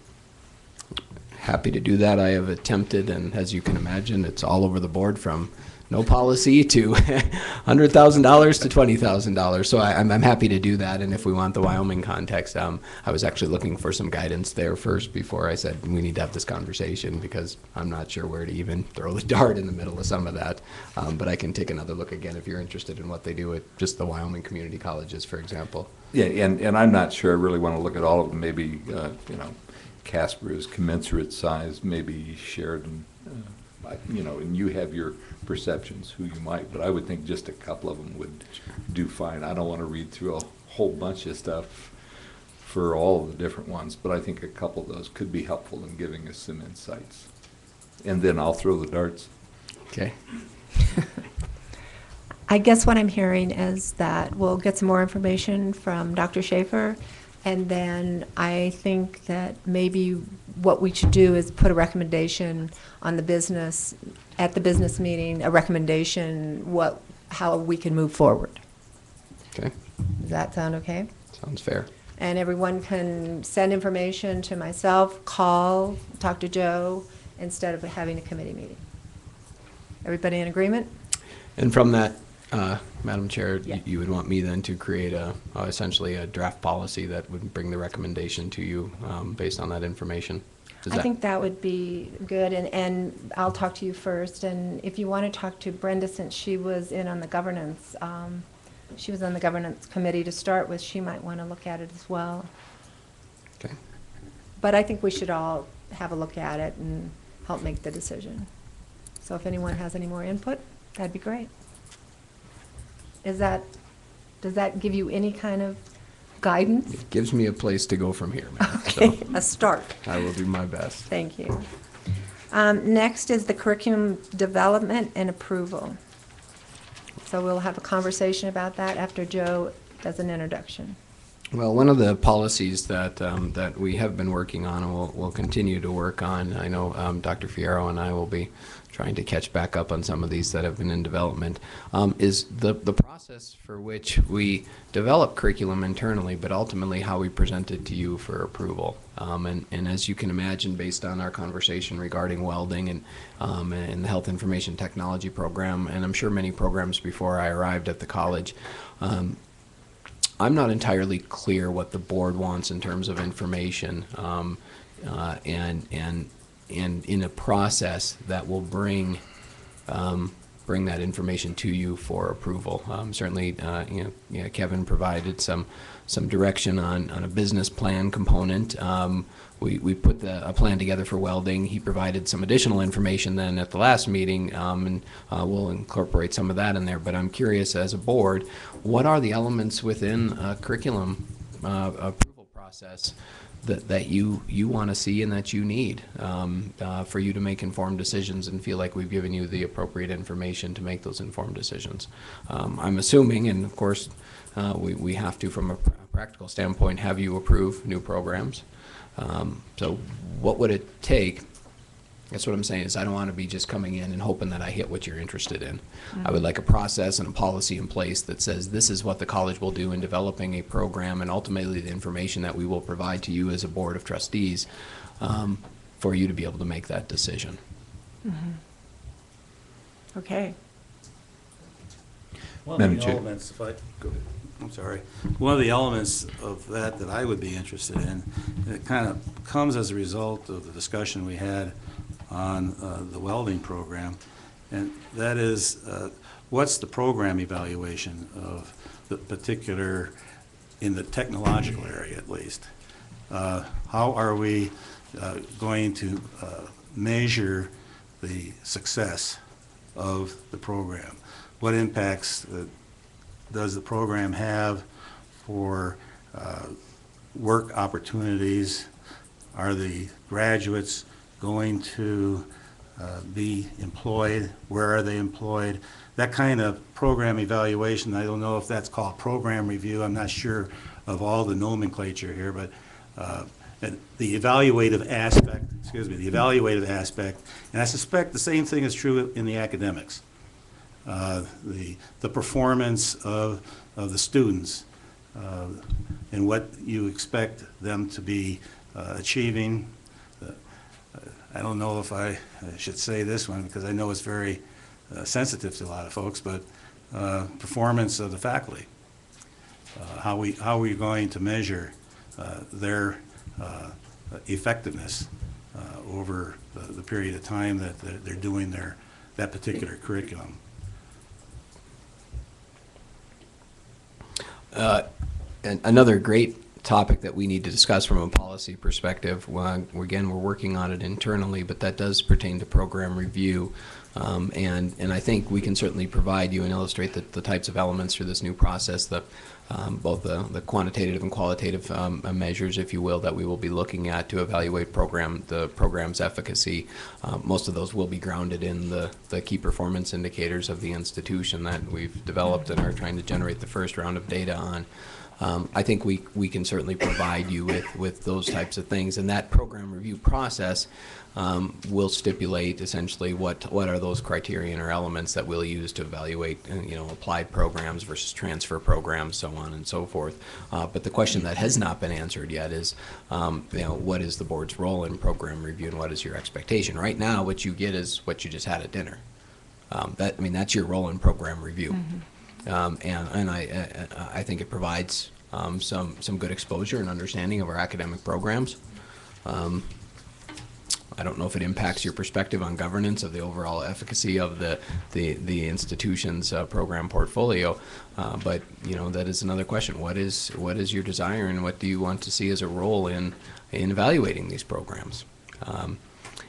happy to do that. I have attempted, and as you can imagine, it's all over the board from no policy to $100,000 to $20,000. So I'm happy to do that. And if we want the Wyoming context, I was actually looking for some guidance there first before I said we need to have this conversation, because I'm not sure where to even throw the dart in the middle of some of that. But I can take another look again if you're interested in what they do at just the Wyoming community colleges, for example. Yeah, and I'm not sure I really want to look at all of them. Maybe, Casper is commensurate size, maybe Sheridan, and you have your perceptions who you might, but I would think just a couple of them would do fine. I don't want to read through a whole bunch of stuff for all of the different ones, but I think a couple of those could be helpful in giving us some insights. And then I'll throw the darts. Okay. I guess what I'm hearing is that we'll get some more information from Dr. Schaefer, and then I think that maybe what we should do is put a recommendation on the business, at the business meeting, a recommendation how we can move forward. Okay. Does that sound okay? Sounds fair. And everyone can send information to myself, call, talk to Joe, instead of having a committee meeting. Everybody in agreement? And from that, Madam Chair, Yeah. you would want me then to create essentially a draft policy that would bring the recommendation to you based on that information? I think that would be good, and I'll talk to you first. And if you want to talk to Brenda, since she was in on the governance, she was on the governance committee to start with, she might want to look at it as well. Okay. But I think we should all have a look at it and help make the decision. So if anyone has any more input, that'd be great. Does that give you any kind of guidance? It gives me a place to go from here, ma'am. Okay, So a start. I will do my best. Thank you. Next is the curriculum development and approval. So we'll have a conversation about that after Joe does an introduction. Well, one of the policies that that we have been working on and we'll continue to work on, I know Dr. Fierro and I will be trying to catch back up on some of these that have been in development, is the process for which we develop curriculum internally, but ultimately how we present it to you for approval. And as you can imagine, based on our conversation regarding welding and the health information technology program, and I'm sure many programs before I arrived at the college, I'm not entirely clear what the board wants in terms of information, and in a process that will bring that information to you for approval. Certainly, Kevin provided some direction on a business plan component. We put a plan together for welding. He provided some additional information then at the last meeting, and we'll incorporate some of that in there. But I'm curious, as a board, what are the elements within a curriculum approval process that you want to see and that you need for you to make informed decisions and feel like we've given you the appropriate information to make those informed decisions? I'm assuming, and of course we have to, from a practical standpoint, have you approve new programs. So what would it take? That's what I'm saying, is I don't want to be just coming in and hoping that I hit what you're interested in. I would like a process and a policy in place that says this is what the college will do in developing a program, and ultimately the information that we will provide to you as a board of trustees for you to be able to make that decision. Okay. One Madam of the Chair. elements, I'm sorry, one of the elements of that I would be interested in, and it kind of comes as a result of the discussion we had on the welding program, and that is what's the program evaluation of the particular, in the technological area at least. How are we going to measure the success of the program? What impacts does the program have for work opportunities? Are the graduates going to be employed? Where are they employed? That kind of program evaluation, I don't know if that's called program review. I'm not sure of all the nomenclature here, but the evaluative aspect, and I suspect the same thing is true in the academics. The performance of the students and what you expect them to be achieving, I don't know if I should say this one because I know it's very sensitive to a lot of folks, but performance of the faculty. How we going to measure their effectiveness over the period of time that they're doing that particular curriculum. And another great topic that we need to discuss from a policy perspective. Again, we're working on it internally, but that does pertain to program review. And I think we can certainly provide you and illustrate the types of elements for this new process, both the quantitative and qualitative measures, if you will, that we will be looking at to evaluate the program's efficacy. Most of those will be grounded in the key performance indicators of the institution that we've developed and are trying to generate the first round of data on. I think we can certainly provide you with those types of things, and that program review process will stipulate essentially what are those criterion or elements that we'll use to evaluate applied programs versus transfer programs, so on and so forth. But the question that has not been answered yet is what is the board's role in program review and what is your expectation? Right now, what you get is what you just had at dinner. That's your role in program review. And I think it provides some good exposure and understanding of our academic programs. I don't know if it impacts your perspective on governance of the overall efficacy of the institution's program portfolio, but that is another question. What is your desire, and what do you want to see as a role in evaluating these programs?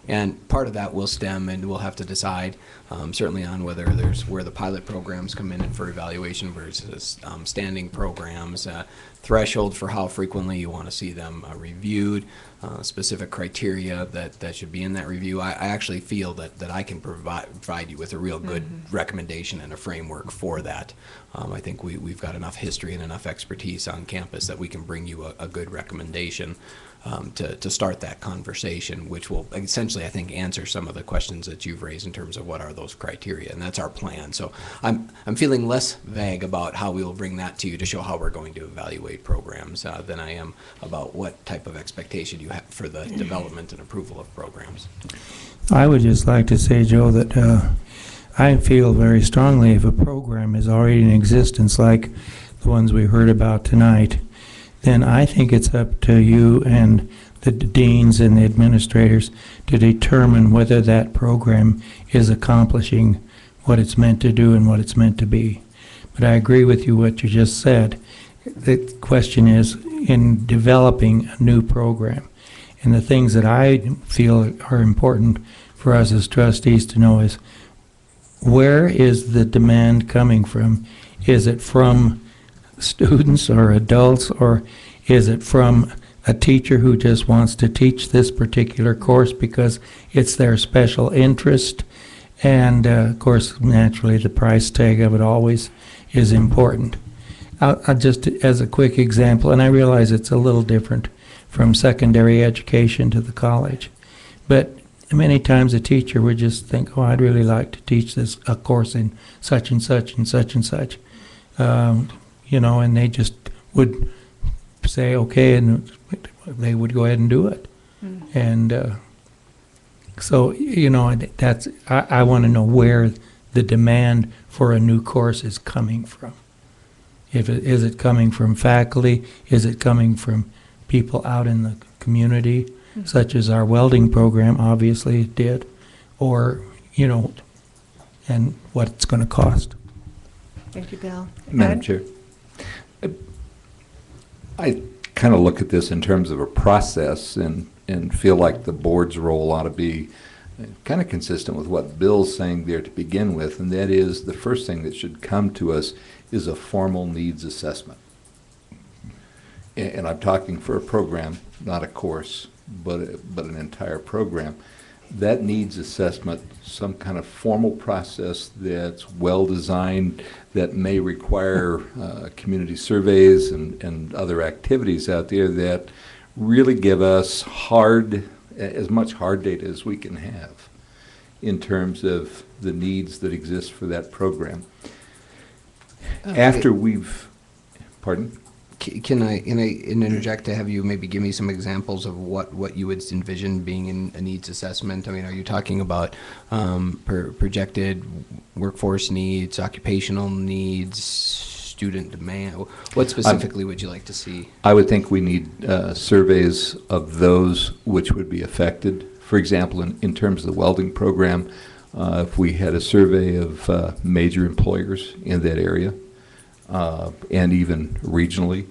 And part of that will stem, and we'll have to decide certainly on where the pilot programs come in for evaluation versus standing programs, threshold for how frequently you want to see them reviewed, specific criteria that should be in that review. I actually feel that I can provide you with a real good recommendation and a framework for that. I think we've got enough history and enough expertise on campus that we can bring you a good recommendation to start that conversation, which will essentially, I think, answer some of the questions that you've raised in terms of what are those criteria, and that's our plan. So I'm feeling less vague about how we will bring that to you to show how we're going to evaluate programs than I am about what type of expectation you have for the development and approval of programs. I would just like to say, Joe, that I feel very strongly if a program is already in existence, like the ones we heard about tonight, then I think it's up to you and the deans and the administrators to determine whether that program is accomplishing what it's meant to do and what it's meant to be. But I agree with you what you just said. The question is in developing a new program. And the things that I feel are important for us as trustees to know is, where is the demand coming from? Is it from students or adults, or is it from a teacher who just wants to teach this particular course because it's their special interest? And of course, naturally, the price tag of it always is important. I'll just, as a quick example, and I realize it's a little different from secondary education to the college, but many times a teacher would just think, oh, I'd really like to teach a course in such and such and such and such. And they just would say, okay, and they would go ahead and do it. And so, that's, I want to know where the demand for a new course is coming from. Is it coming from faculty? Is it coming from people out in the community, such as our welding program, obviously it did, or, and what it's going to cost. Thank you, Bill. Madam Ed? Chair, I kind of look at this in terms of a process and feel like the board's role ought to be kind of consistent with what Bill's saying there to begin with, and that is the first thing that should come to us is a formal needs assessment. And I'm talking for a program, not a course, but an entire program. That needs assessment, some kind of formal process that's well designed, that may require community surveys and other activities out there that really give us as much hard data as we can have in terms of the needs that exist for that program. After we've, pardon? Can I interject to have you maybe give me some examples of what you would envision being in a needs assessment? I mean, are you talking about projected workforce needs, occupational needs, student demand? What specifically would you like to see? I would think we need surveys of those which would be affected. For example, in terms of the welding program, if we had a survey of major employers in that area, and even regionally,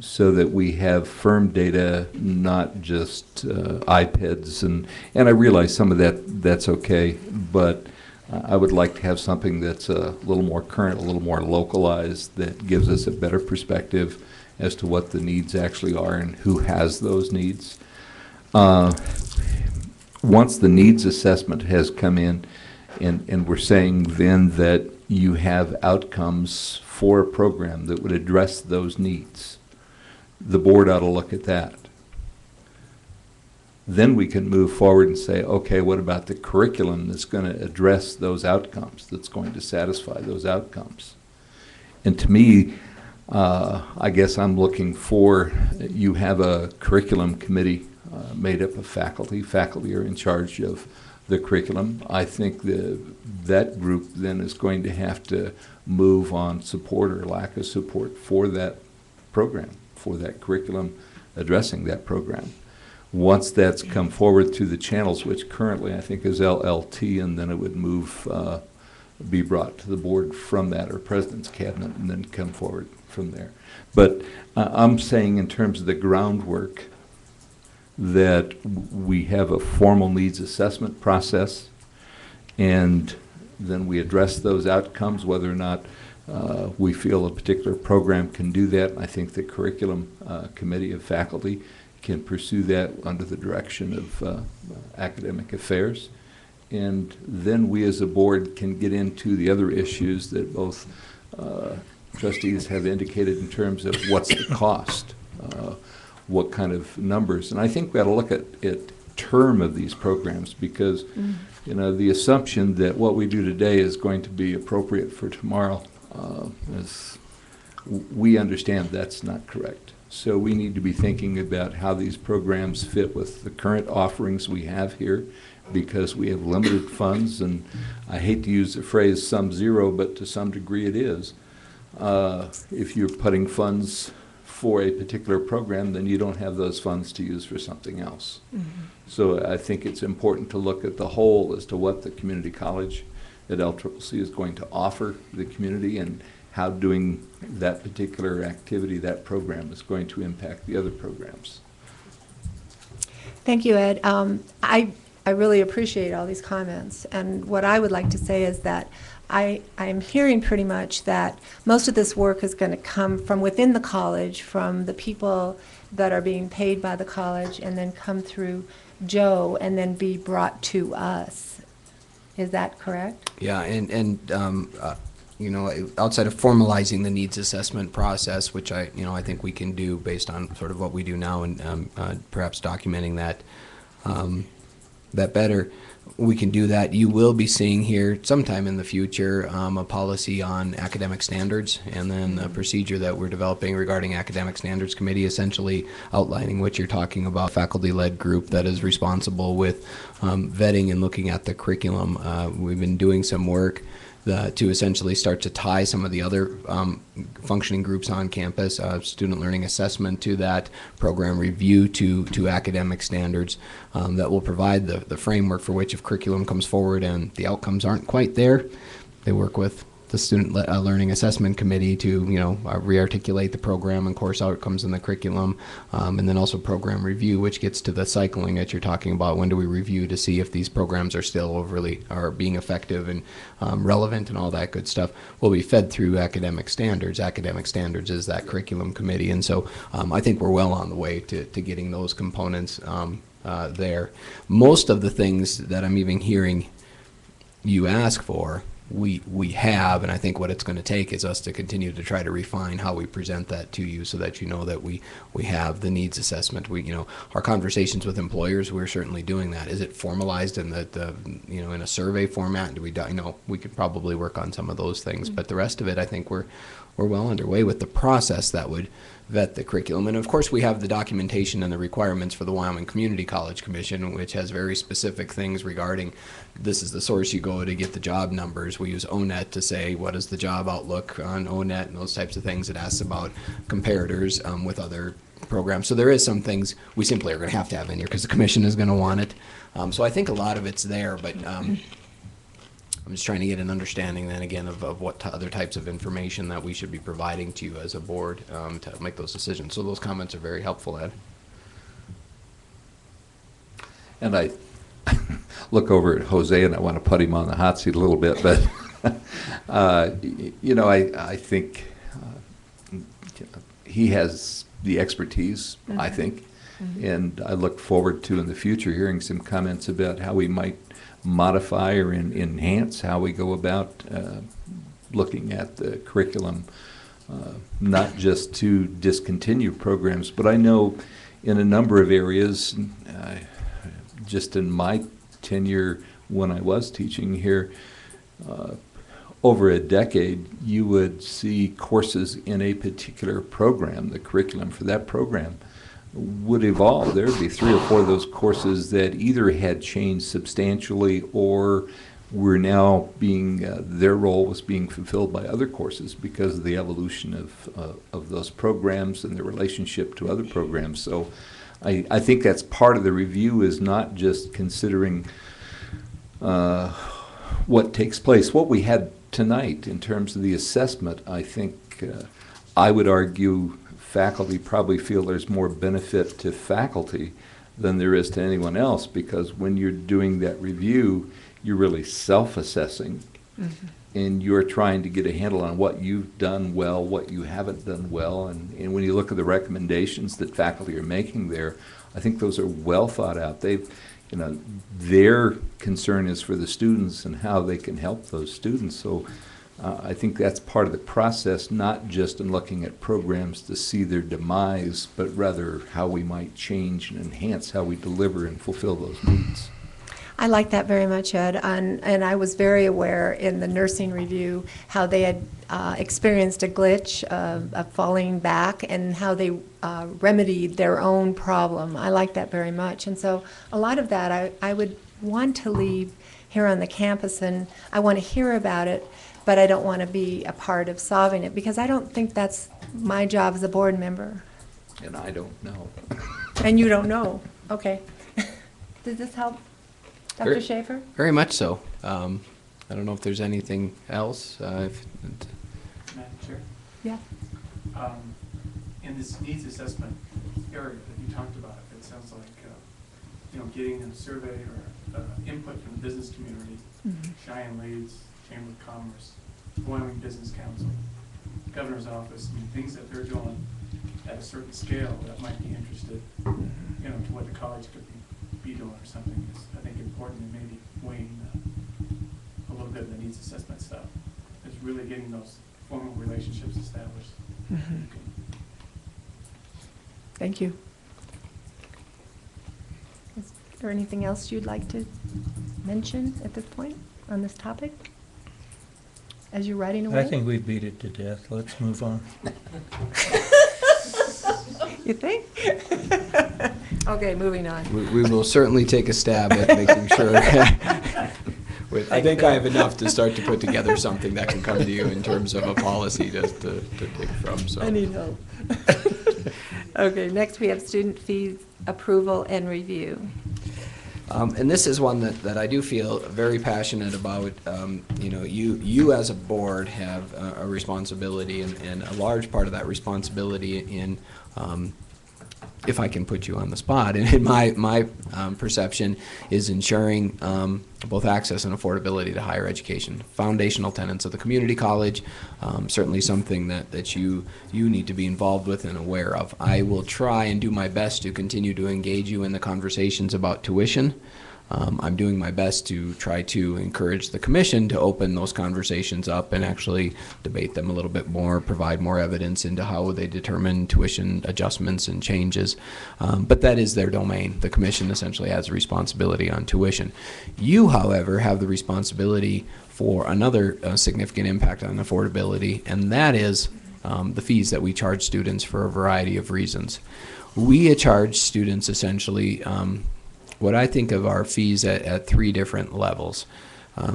so that we have firm data, not just iPads, and I realize some of that's okay, but I would like to have something that's a little more current, a little more localized, that gives us a better perspective as to what the needs actually are and who has those needs. Once the needs assessment has come in, and we're saying then that you have outcomes for a program that would address those needs, the board ought to look at that. Then we can move forward and say, okay, what about the curriculum that's going to address those outcomes, that's going to satisfy those outcomes? And to me, I guess I'm looking for, you have a curriculum committee made up of faculty. Faculty are in charge of the curriculum. I think that group then is going to have to move on support or lack of support for that program, for that curriculum addressing that program. Once that's come forward through the channels, which currently I think is LLT, and then it would move, be brought to the board from that, or President's Cabinet, and then come forward from there. But I'm saying in terms of the groundwork, that we have a formal needs assessment process, and then we address those outcomes, whether or not we feel a particular program can do that. I think the curriculum committee of faculty can pursue that under the direction of academic affairs. And then we as a board can get into the other issues that both trustees have indicated in terms of what's the cost, what kind of numbers. And I think we ought to look at term of these programs, because you know, the assumption that what we do today is going to be appropriate for tomorrow, we understand that's not correct. So we need to be thinking about how these programs fit with the current offerings we have here, because we have limited funds, and I hate to use the phrase sum zero, but to some degree it is. If you're putting funds for a particular program, then you don't have those funds to use for something else. So I think it's important to look at the whole as to what the community college at LCCC is going to offer the community, and how doing that particular activity, that program, is going to impact the other programs. Thank you, Ed. I really appreciate all these comments, and what I would like to say is that I'm hearing pretty much that most of this work is going to come from within the college, from the people that are being paid by the college, and then come through Joe, and then be brought to us. Is that correct? Yeah, and you know, outside of formalizing the needs assessment process, which I think we can do based on sort of what we do now, and perhaps documenting that better, we can do that. You will be seeing here sometime in the future a policy on academic standards, and then a procedure that we're developing regarding academic standards committee, essentially outlining what you're talking about, faculty-led group that is responsible with vetting and looking at the curriculum. We've been doing some work to essentially start to tie some of the other functioning groups on campus, student learning assessment to that, program review to academic standards, that will provide the framework for which, if curriculum comes forward and the outcomes aren't quite there, they work with the student learning assessment committee to re-articulate the program and course outcomes in the curriculum, and then also program review, which gets to the cycling that you're talking about. When do we review to see if these programs are still really are being effective and relevant and all that good stuff? Will be fed through academic standards. Academic standards is that curriculum committee, and so I think we're well on the way to getting those components there. Most of the things that I'm even hearing you ask for we have, and I think what it's going to take is us to continue to try to refine how we present that to you, so that you know that we have the needs assessment. Our conversations with employers, we're certainly doing that. Is it formalized in in a survey format? We could probably work on some of those things, but the rest of it, I think we're well underway with the process that would vet the curriculum. And of course, we have the documentation and the requirements for the Wyoming Community College Commission, which has very specific things regarding this is the source you go to get the job numbers. We use ONET to say what is the job outlook on ONET and those types of things. It asks about comparators with other programs. So there is some things we simply are going to have in here because the commission is going to want it. So I think a lot of it's there, but I'm just trying to get an understanding then again of what other types of information that we should be providing to you as a board to make those decisions. So those comments are very helpful, Ed. And I look over at Jose and I want to put him on the hot seat a little bit, but I think he has the expertise, I think, and I look forward to in the future hearing some comments about how we might modify or enhance how we go about looking at the curriculum, not just to discontinue programs, but I know in a number of areas, just in my tenure when I was teaching here, over a decade, you would see courses in a particular program, the curriculum for that program would evolve. There would be 3 or 4 of those courses that either had changed substantially or were now their role was being fulfilled by other courses because of the evolution of those programs and their relationship to other programs. So I think that's part of the review, is not just considering what takes place. What we had tonight in terms of the assessment, I think I would argue faculty probably feel there's more benefit to faculty than there is to anyone else, because when you're doing that review, you're really self-assessing, and you're trying to get a handle on what you've done well, what you haven't done well, and when you look at the recommendations that faculty are making there, I think those are well thought out. Their concern is for the students and how they can help those students. So I think that's part of the process, not just in looking at programs to see their demise, but rather how we might change and enhance how we deliver and fulfill those needs. I like that very much, Ed, and I was very aware in the nursing review how they had experienced a glitch of falling back and how they remedied their own problem. I like that very much, and so a lot of that I would want to leave here on the campus, and I want to hear about it, but I don't want to be a part of solving it, because I don't think that's my job as a board member. And I don't know. And you don't know. Okay. Does this help, Dr. Schaefer? Very much so. I don't know if there's anything else. Madam Chair, Yeah. in this needs assessment area that you talked about, it sounds like getting a survey or input from the business community, Cheyenne Leads, Chamber of Commerce, Wyoming Business Council, Governor's Office, things that they're doing at a certain scale that might be interested, to what the college could be doing or something is, I think, important, and maybe weighing a little bit of the needs assessment stuff. Is really getting those formal relationships established. Thank you. Is there anything else you'd like to mention at this point on this topic? As you're writing away? I think we beat it to death. Let's move on. You think? Okay, moving on. We will certainly take a stab at making sure. I think I have enough to start to put together something that can come to you in terms of a policy to take from. So. I need help. Okay, next we have student fees approval and review. And this is one that I do feel very passionate about. You as a board have a responsibility, and a large part of that responsibility in, if I can put you on the spot, in my perception, is ensuring both access and affordability to higher education. Foundational tenets of the community college, certainly something that you need to be involved with and aware of. I will try and do my best to continue to engage you in the conversations about tuition. I'm doing my best to try to encourage the commission to open those conversations up and actually debate them a little bit more, provide more evidence into how they determine tuition adjustments and changes. But that is their domain. The commission essentially has a responsibility on tuition. You, however, have the responsibility for another significant impact on affordability, and that is the fees that we charge students for a variety of reasons. We charge students essentially what I think of our fees at three different levels.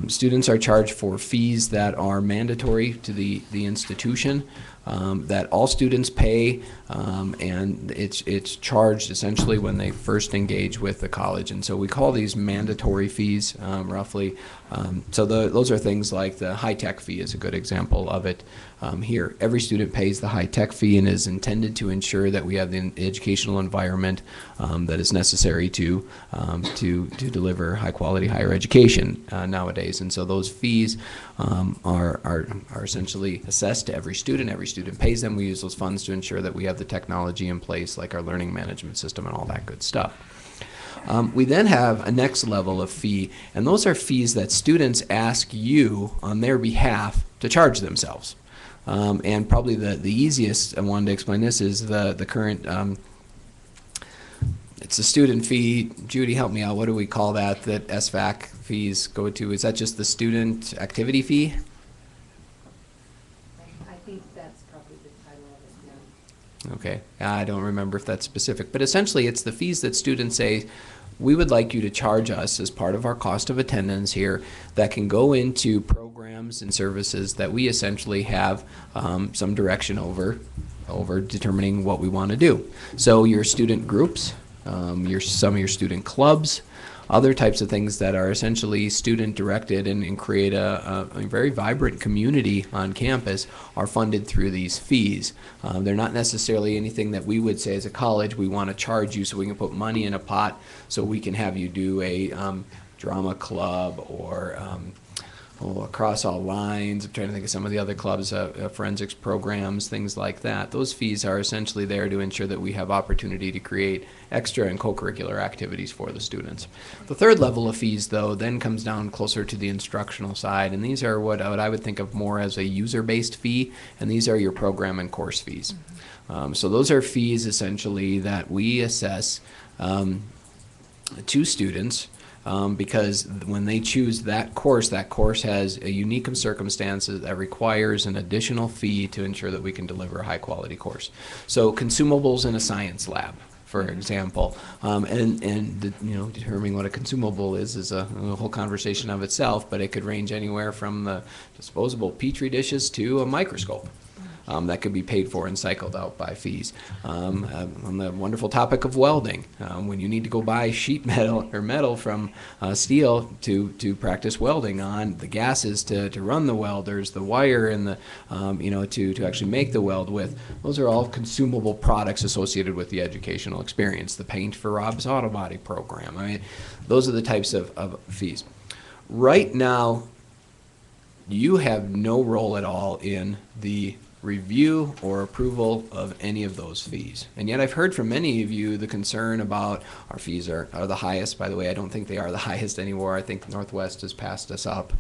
Students are charged for fees that are mandatory to the institution, that all students pay, and it's charged essentially when they first engage with the college. And so we call these mandatory fees, roughly. Those are things like the high-tech fee is a good example of it here. Every student pays the high-tech fee and is intended to ensure that we have the educational environment that is necessary to deliver high-quality higher education nowadays. And so those fees are essentially assessed to every student. Every student pays them. We use those funds to ensure that we have the technology in place, like our learning management system and all that good stuff. We then have a next level of fee, and those are fees that students ask you on their behalf to charge themselves. And probably the easiest one to explain this is the current, it's a student fee. Judy, help me out. What do we call that SVAC fees go to? Is that just the student activity fee? I think that's probably the title of it, yeah. Okay, I don't remember if that's specific, but essentially it's the fees that students say, we would like you to charge us as part of our cost of attendance here that can go into programs and services that we essentially have some direction over determining what we want to do. So your student groups, some of your student clubs, other types of things that are essentially student directed and create a very vibrant community on campus are funded through these fees. They're not necessarily anything that we would say as a college, we want to charge you so we can put money in a pot so we can have you do a drama club or Across All Lines. I'm trying to think of some of the other clubs, forensics programs, things like that. Those fees are essentially there to ensure that we have opportunity to create extra and co-curricular activities for the students. The third level of fees, though, then comes down closer to the instructional side, and these are what I would think of more as a user-based fee, and these are your program and course fees. So those are fees essentially that we assess to students because when they choose that course has a unique circumstances that requires an additional fee to ensure that we can deliver a high quality course. So consumables in a science lab, for example, determining what a consumable is a whole conversation of itself, but it could range anywhere from the disposable petri dishes to a microscope. That could be paid for and cycled out by fees. On the wonderful topic of welding, when you need to go buy sheet metal or metal from steel to practice welding on, the gases to run the welders, the wire and the to actually make the weld with, those are all consumable products associated with the educational experience. The paint for Rob's auto body program. I mean, those are the types of fees. Right now, you have no role at all in the review or approval of any of those fees. And yet I've heard from many of you the concern about our fees are the highest. By the way, I don't think they are the highest anymore. I think Northwest has passed us up.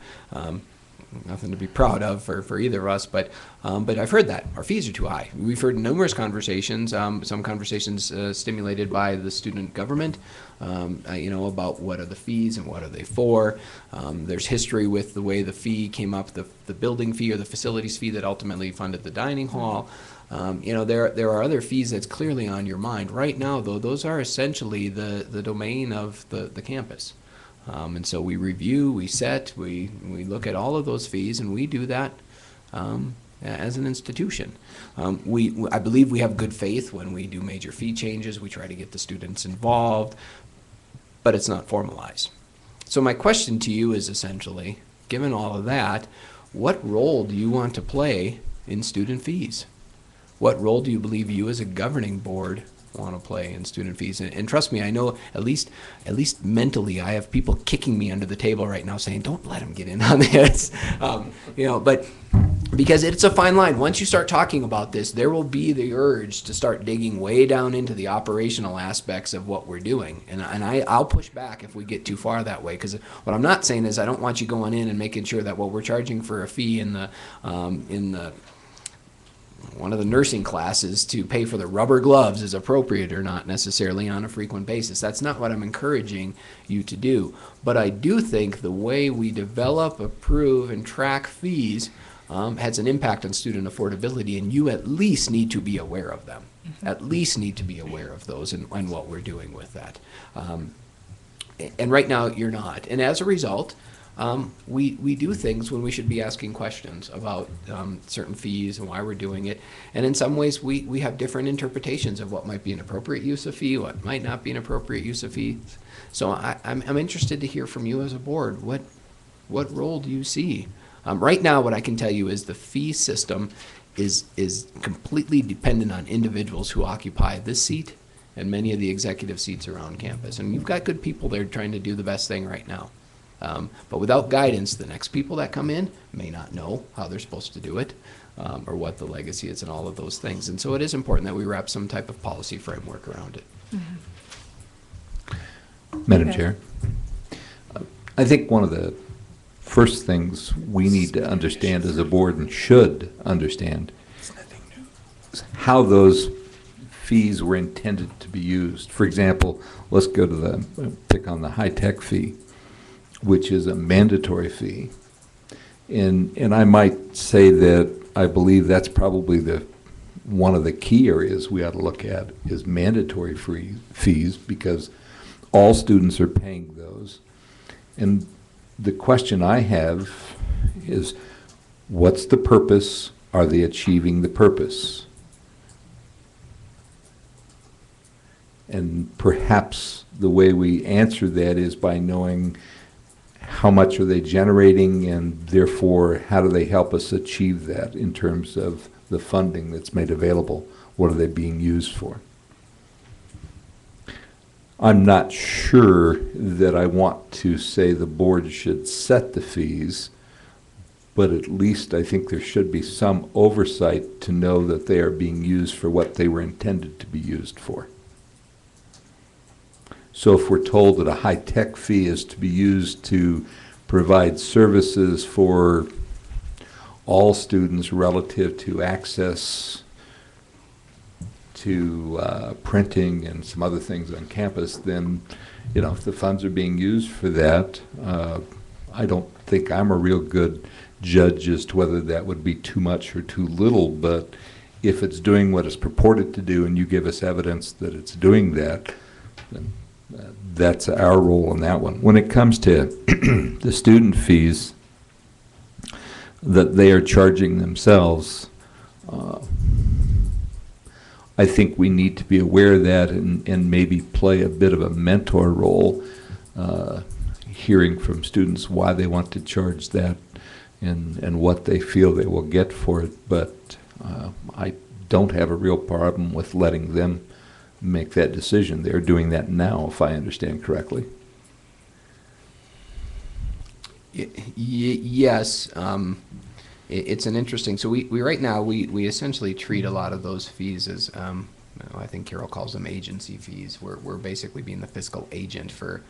Nothing to be proud of for either of us, but I've heard that our fees are too high. We've heard numerous conversations, some conversations stimulated by the student government, about what are the fees and what are they for. There's history with the way the fee came up, the building fee or the facilities fee that ultimately funded the dining hall. There are other fees that's clearly on your mind. Right now, though, those are essentially the domain of the campus. And so we review, we set, we look at all of those fees, and we do that as an institution. I believe we have good faith when we do major fee changes. We try to get the students involved, but it's not formalized. So my question to you is essentially, given all of that, what role do you want to play in student fees? What role do you believe you as a governing board want to play in student fees? And trust me, I know at least mentally I have people kicking me under the table right now saying, don't let them get in on this. But Because it's a fine line. Once you start talking about this, there will be the urge to start digging way down into the operational aspects of what we're doing. And I'll push back if we get too far that way. Because what I'm not saying is I don't want you going in and making sure that what we're charging for a fee in the one of the nursing classes to pay for the rubber gloves is appropriate or not necessarily on a frequent basis. That's not what I'm encouraging you to do. But I do think the way we develop, approve, and track fees has an impact on student affordability, and you at least need to be aware of them. At least need to be aware of those and what we're doing with that. And right now, you're not. And as a result, we do things when we should be asking questions about certain fees and why we're doing it. And in some ways, we have different interpretations of what might be an appropriate use of fee, what might not be an appropriate use of fees. So I'm interested to hear from you as a board. What role do you see? Right now, what I can tell you is the fee system is completely dependent on individuals who occupy this seat and many of the executive seats around campus. And you've got good people there trying to do the best thing right now. But without guidance, the next people that come in may not know how they're supposed to do it or what the legacy is and all of those things. And so it is important that we wrap some type of policy framework around it. Madam Chair, I think one of the first things we need to understand as a board and should understand is how those fees were intended to be used. For example, let's go to pick on the high-tech fee, which is a mandatory fee. And I might say that I believe that's probably one of the key areas we ought to look at is mandatory fees, because all students are paying those. And the question I have is, what's the purpose? Are they achieving the purpose? And perhaps the way we answer that is by knowing how much are they generating, and therefore how do they help us achieve that in terms of the funding that's made available? What are they being used for? I'm not sure that I want to say the board should set the fees, but at least I think there should be some oversight to know that they are being used for what they were intended to be used for. So if we're told that a high-tech fee is to be used to provide services for all students relative to access to printing and some other things on campus, then, you know, if the funds are being used for that, I don't think I'm a real good judge as to whether that would be too much or too little, but if it's doing what it's purported to do and you give us evidence that it's doing that, then that's our role in that one. When it comes to the student fees that they are charging themselves, I think we need to be aware of that and maybe play a bit of a mentor role, hearing from students why they want to charge that and what they feel they will get for it. But I don't have a real problem with letting them make that decision. They're doing that now, if I understand correctly. Yes. It's an interesting, so we right now, we essentially treat a lot of those fees as, I think Carol calls them agency fees. We're basically being the fiscal agent for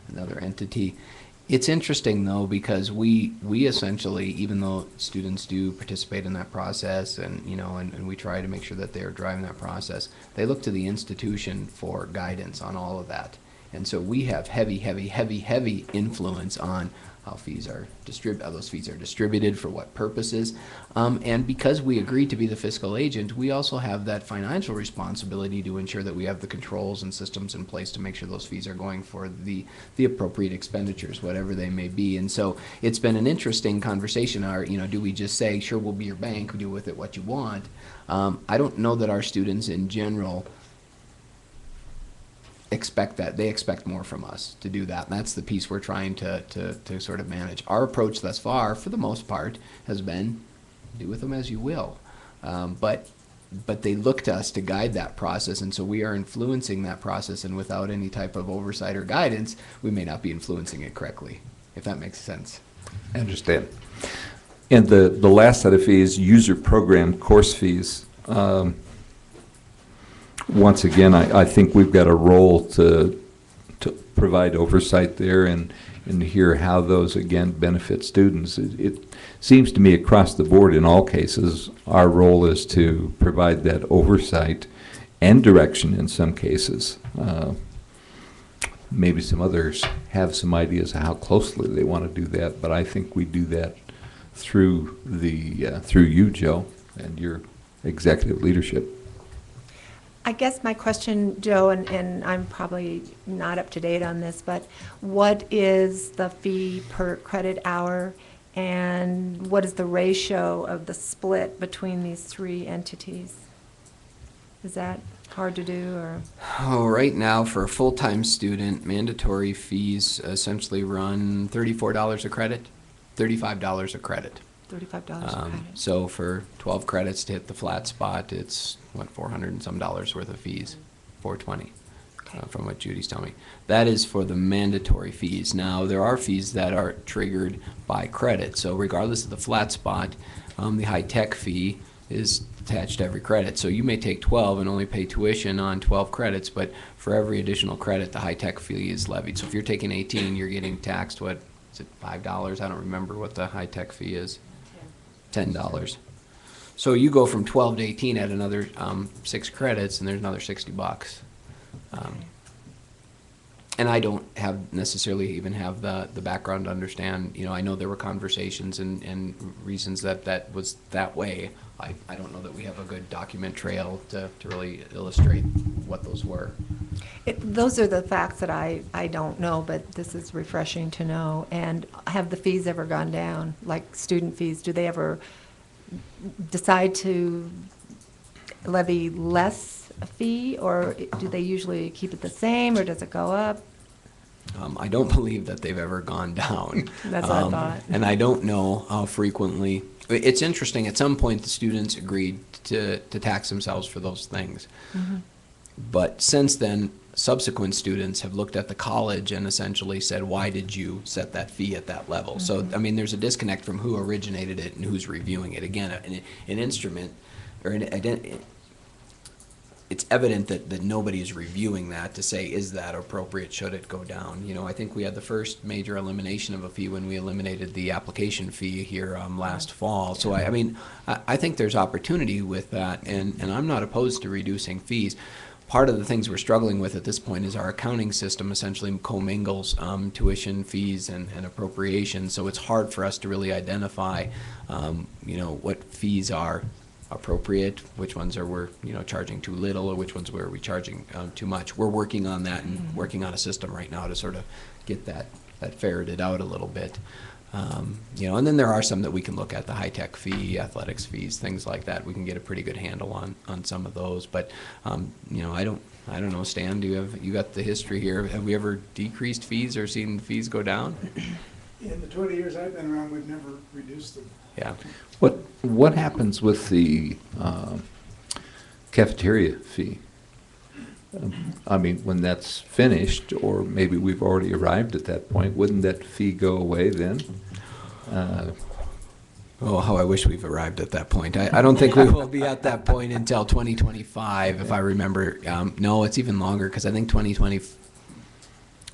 another entity. It's interesting though, because we essentially, even though students do participate in that process and, you know, and we try to make sure that they're driving that process, they look to the institution for guidance on all of that. And so we have heavy influence on how those fees are distributed, for what purposes. And because we agreed to be the fiscal agent, we also have that financial responsibility to ensure that we have the controls and systems in place to make sure those fees are going for the appropriate expenditures, whatever they may be. And so it's been an interesting conversation. Do we just say, sure, we'll be your bank, do with it what you want? I don't know that our students in general expect that. They expect more from us to do that, and that's the piece we're trying to sort of manage. Our approach thus far, for the most part, has been do with them as you will, but they look to us to guide that process, and so we are influencing that process, and without any type of oversight or guidance, we may not be influencing it correctly, if that makes sense. I understand. And the last set of fees, user program course fees. Once again, I think we've got a role to provide oversight there and hear how those, again, benefit students. It seems to me across the board in all cases, our role is to provide that oversight and direction in some cases. Maybe some others have some ideas of how closely they want to do that, but I think we do that through through you, Joe, and your executive leadership. I guess my question, Joe, and I'm probably not up to date on this, but what is the fee per credit hour, and what is the ratio of the split between these three entities? Is that hard to do, or? Oh, right now for a full-time student, mandatory fees essentially run $34 a credit, $35 a credit. $35 a credit. So for 12 credits to hit the flat spot, it's what, 400 and some dollars worth of fees, 420, from what Judy's telling me. That is for the mandatory fees. Now there are fees that are triggered by credit. So regardless of the flat spot, the high-tech fee is attached to every credit. So you may take 12 and only pay tuition on 12 credits, but for every additional credit, the high-tech fee is levied. So if you're taking 18, you're getting taxed, what, is it $5? I don't remember what the high-tech fee is. $10. So you go from 12 to 18 at another 6 credits, and there's another $60. And I don't have necessarily even have the background to understand. You know, I know there were conversations and reasons that was that way. I don't know that we have a good document trail to really illustrate what those were. Those are the facts that I don't know, but this is refreshing to know. And have the fees ever gone down, like student fees? Do they ever decide to levy less fee, or do they usually keep it the same, or does it go up? I don't believe that they've ever gone down. That's what I thought. And I don't know how frequently. It's interesting, at some point the students agreed to tax themselves for those things. Mm-hmm. But since then, subsequent students have looked at the college and essentially said, why did you set that fee at that level? So, I mean, there's a disconnect from who originated it and who's reviewing it. Again, an instrument, or it's evident that nobody is reviewing that to say, is that appropriate, should it go down? You know, I think we had the first major elimination of a fee when we eliminated the application fee here last fall. So, I mean, I think there's opportunity with that, and I'm not opposed to reducing fees. Part of the things we're struggling with at this point is our accounting system essentially commingles tuition fees and appropriations, so it's hard for us to really identify, you know, what fees are appropriate, which ones are we're charging too little, or which ones were we charging too much. We're working on that and working on a system right now to sort of get that ferreted out a little bit. You know, and then there are some that we can look at, the high-tech fee, athletics fees, things like that. We can get a pretty good handle on some of those. But you know, I don't know, Stan, you got the history here? Have we ever decreased fees or seen fees go down? In the 20 years I've been around, we've never reduced them. Yeah. What happens with the cafeteria fee? I mean, when that's finished, or maybe we've already arrived at that point, wouldn't that fee go away then? Oh, how I wish we've arrived at that point. I don't think we will be at that point until 2025, if I remember. No, it's even longer, because I think 2020,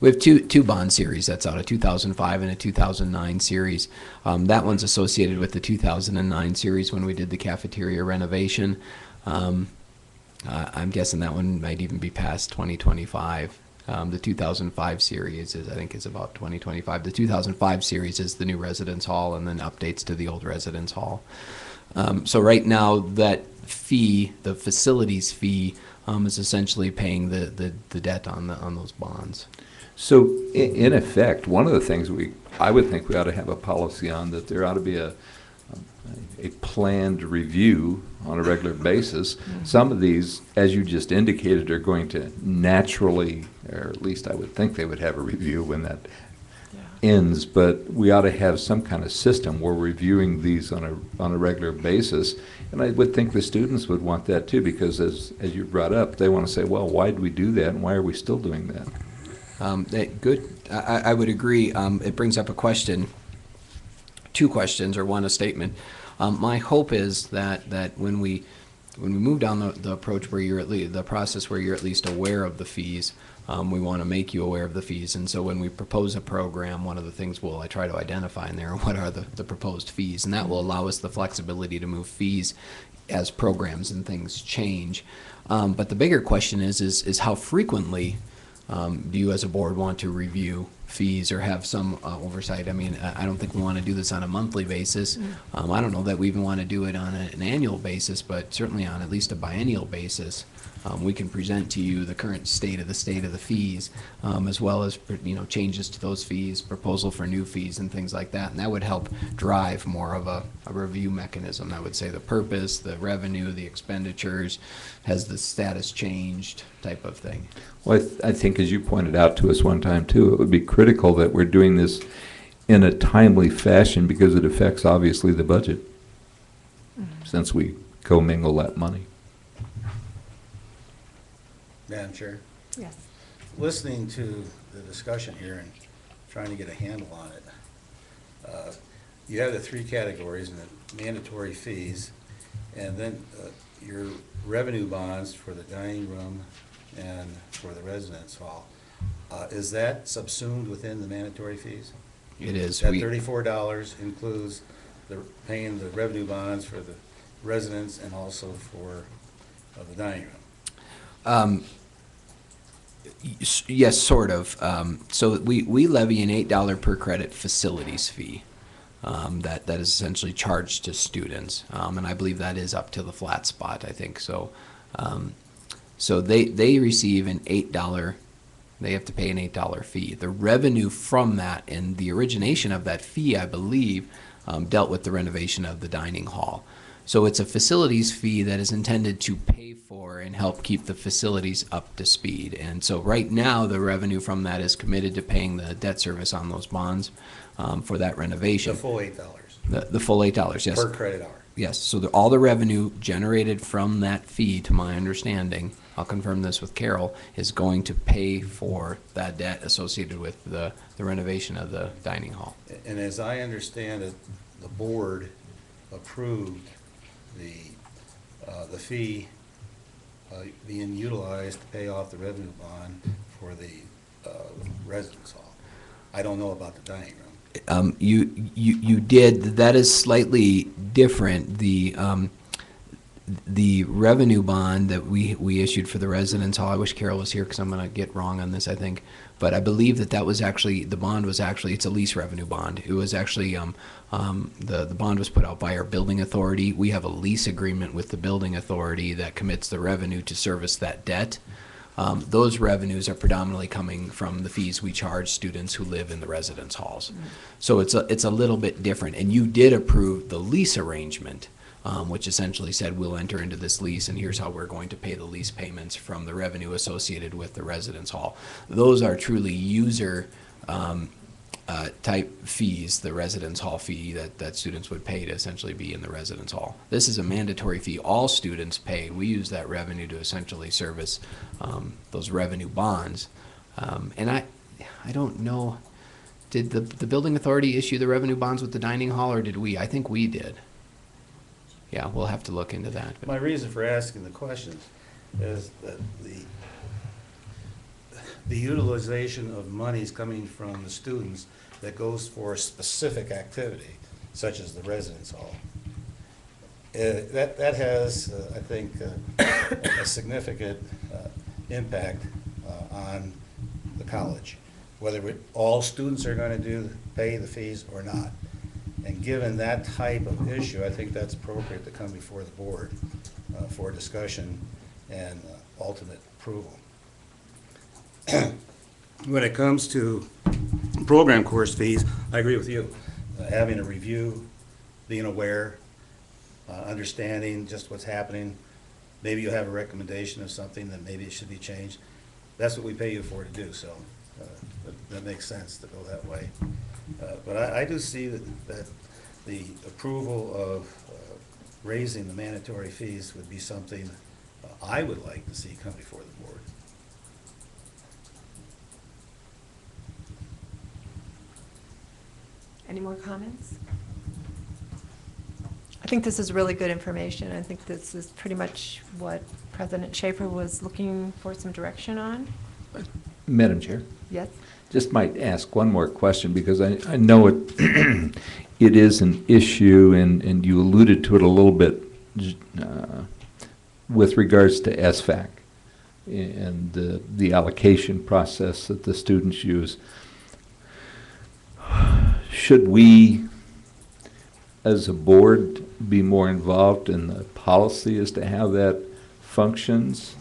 we have two bond series that's out, a 2005 and a 2009 series. That one's associated with the 2009 series when we did the cafeteria renovation. I'm guessing that one might even be past 2025. The 2005 series I think is about 2025. The 2005 series is the new residence hall and then updates to the old residence hall. So right now that fee, the facilities fee, is essentially paying the debt on those bonds. So in effect, one of the things I would think we ought to have a policy on, that there ought to be a planned review on a regular basis. Some of these, as you just indicated, are going to naturally, or at least I would think they would have a review when that ends, but we ought to have some kind of system where we're reviewing these on a regular basis. And I would think the students would want that too, because as you brought up, they want to say, well, why did we do that, and why are we still doing that? Good. I would agree. It brings up a question. two questions or one a statement. My hope is that when we move down the approach where you're the process where you're at least aware of the fees, we want to make you aware of the fees. And so when we propose a program, one of the things I try to identify in there what are the proposed fees, and that will allow us the flexibility to move fees as programs and things change. But the bigger question is how frequently do you as a board want to review fees or have some oversight? I mean, I don't think we want to do this on a monthly basis. I don't know that we even want to do it on an annual basis, but certainly on at least a biennial basis. We can present to you the current state of the fees, as well as changes to those fees, proposal for new fees, and things like that. And that would help drive more of a review mechanism. I would say the purpose, the revenue, the expenditures, has the status changed type of thing. Well, I think as you pointed out to us one time too, it would be critical that we're doing this in a timely fashion because it affects obviously the budget, since we commingle that money. Madam Chair, Yes. listening to the discussion here and trying to get a handle on it, you have the three categories and the mandatory fees, and then your revenue bonds for the dining room and for the residence hall. Is that subsumed within the mandatory fees? It is. That $34 includes paying the revenue bonds for the residents and also for the dining room? Yes, sort of. So we levy an $8 per credit facilities fee that is essentially charged to students, and I believe that is up to the flat spot, I think. So so they receive an $8. They have to pay an $8 fee. The revenue from that and the origination of that fee, I believe, dealt with the renovation of the dining hall. So it's a facilities fee that is intended to pay for and help keep the facilities up to speed. And so right now, the revenue from that is committed to paying the debt service on those bonds for that renovation. The full $8? The full $8, yes. Per credit hour? Yes, so all the revenue generated from that fee, to my understanding, I'll confirm this with Carol, is going to pay for that debt associated with the renovation of the dining hall. And as I understand it, the board approved the fee being utilized to pay off the revenue bond for the residence hall. I don't know about the dining room. You did. That is slightly different. The revenue bond that we issued for the residence hall, I wish Carol was here because I'm going to get wrong on this, I think. But I believe that was actually, the bond was actually, it's a lease revenue bond. It was actually, the bond was put out by our building authority. We have a lease agreement with the building authority that commits the revenue to service that debt. Those revenues are predominantly coming from the fees we charge students who live in the residence halls. So it's a little bit different. And you did approve the lease arrangement, which essentially said we'll enter into this lease and here's how we're going to pay the lease payments from the revenue associated with the residence hall. Those are truly user type fees, the residence hall fee that students would pay to essentially be in the residence hall. This is a mandatory fee all students pay. We use that revenue to essentially service those revenue bonds. And I don't know, did the building authority issue the revenue bonds with the dining hall, or did we? I think we did. Yeah, we'll have to look into that. My reason for asking the questions is that the utilization of monies coming from the students that goes for a specific activity, such as the residence hall, that has, I think, a significant impact on the college, whether all students are going to pay the fees or not. And given that type of issue, I think that's appropriate to come before the board for discussion and ultimate approval. When it comes to program course fees, I agree with you. Having a review, being aware, understanding just what's happening. Maybe you have a recommendation of something that maybe it should be changed. That's what we pay you for to do, so that makes sense to go that way. But I do see that the approval of raising the mandatory fees would be something I would like to see come before the board. Any more comments? think this is really good information. I think this is pretty much what President Schaefer was looking for some direction on. Madam Chair, Yes? just might ask one more question because I know it it is an issue, and you alluded to it a little bit with regards to SFAC and the allocation process that the students use. Should we, as a board, be more involved in the policy as to how that functions?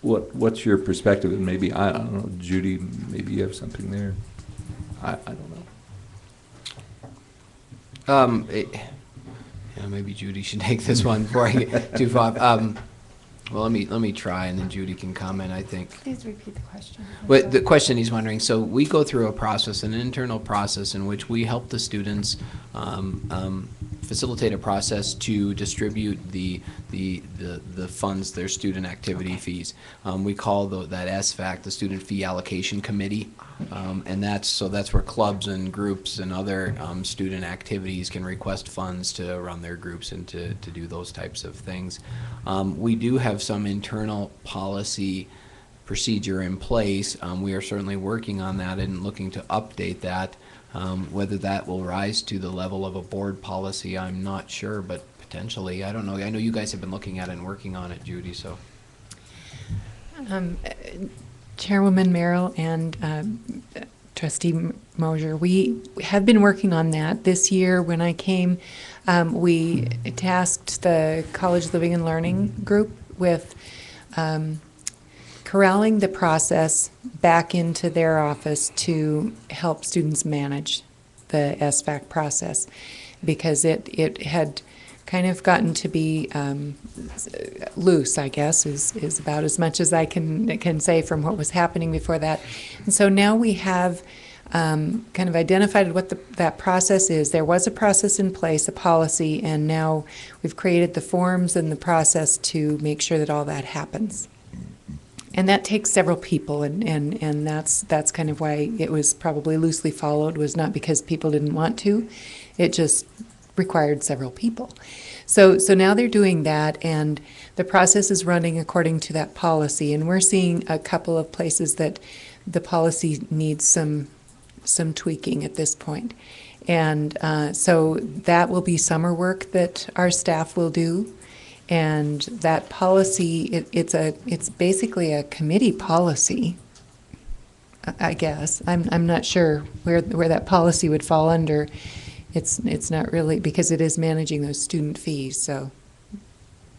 What's your perspective? And maybe, I don't know, Judy, maybe you have something there. I don't know. Maybe Judy should take this one before I get too far. Well, let me try, and then Judy can comment, I think. Please repeat the question. But the question he's wondering, so we go through a process, an internal process, in which we help the students facilitate a process to distribute the funds, their student activity fees. We call that SFAC the Student Fee Allocation Committee, and that's where clubs and groups and other student activities can request funds to run their groups and to do those types of things. We do have some internal policy procedure in place. We are certainly working on that and looking to update that. Whether that will rise to the level of a board policy, I'm not sure, but potentially. I don't know. I know you guys have been looking at it and working on it, Judy, so. Chairwoman Merrill and Trustee Mosier, we have been working on that. This year when I came, we tasked the College Living and Learning group with corralling the process back into their office to help students manage the SFAC process, because it had kind of gotten to be loose, I guess, is about as much as I can say from what was happening before that. And so now we have kind of identified what that process is. There was a process in place, a policy, and now we've created the forms and the process to make sure that all that happens. And that takes several people, and that's kind of why it was probably loosely followed, was not because people didn't want to, it just required several people. So now they're doing that, and the process is running according to that policy, and we're seeing a couple of places that the policy needs some tweaking at this point. And so that will be summer work that our staff will do. And that policy, it's basically a committee policy, I guess. I'm not sure where that policy would fall under. It's not really, because it is managing those student fees. So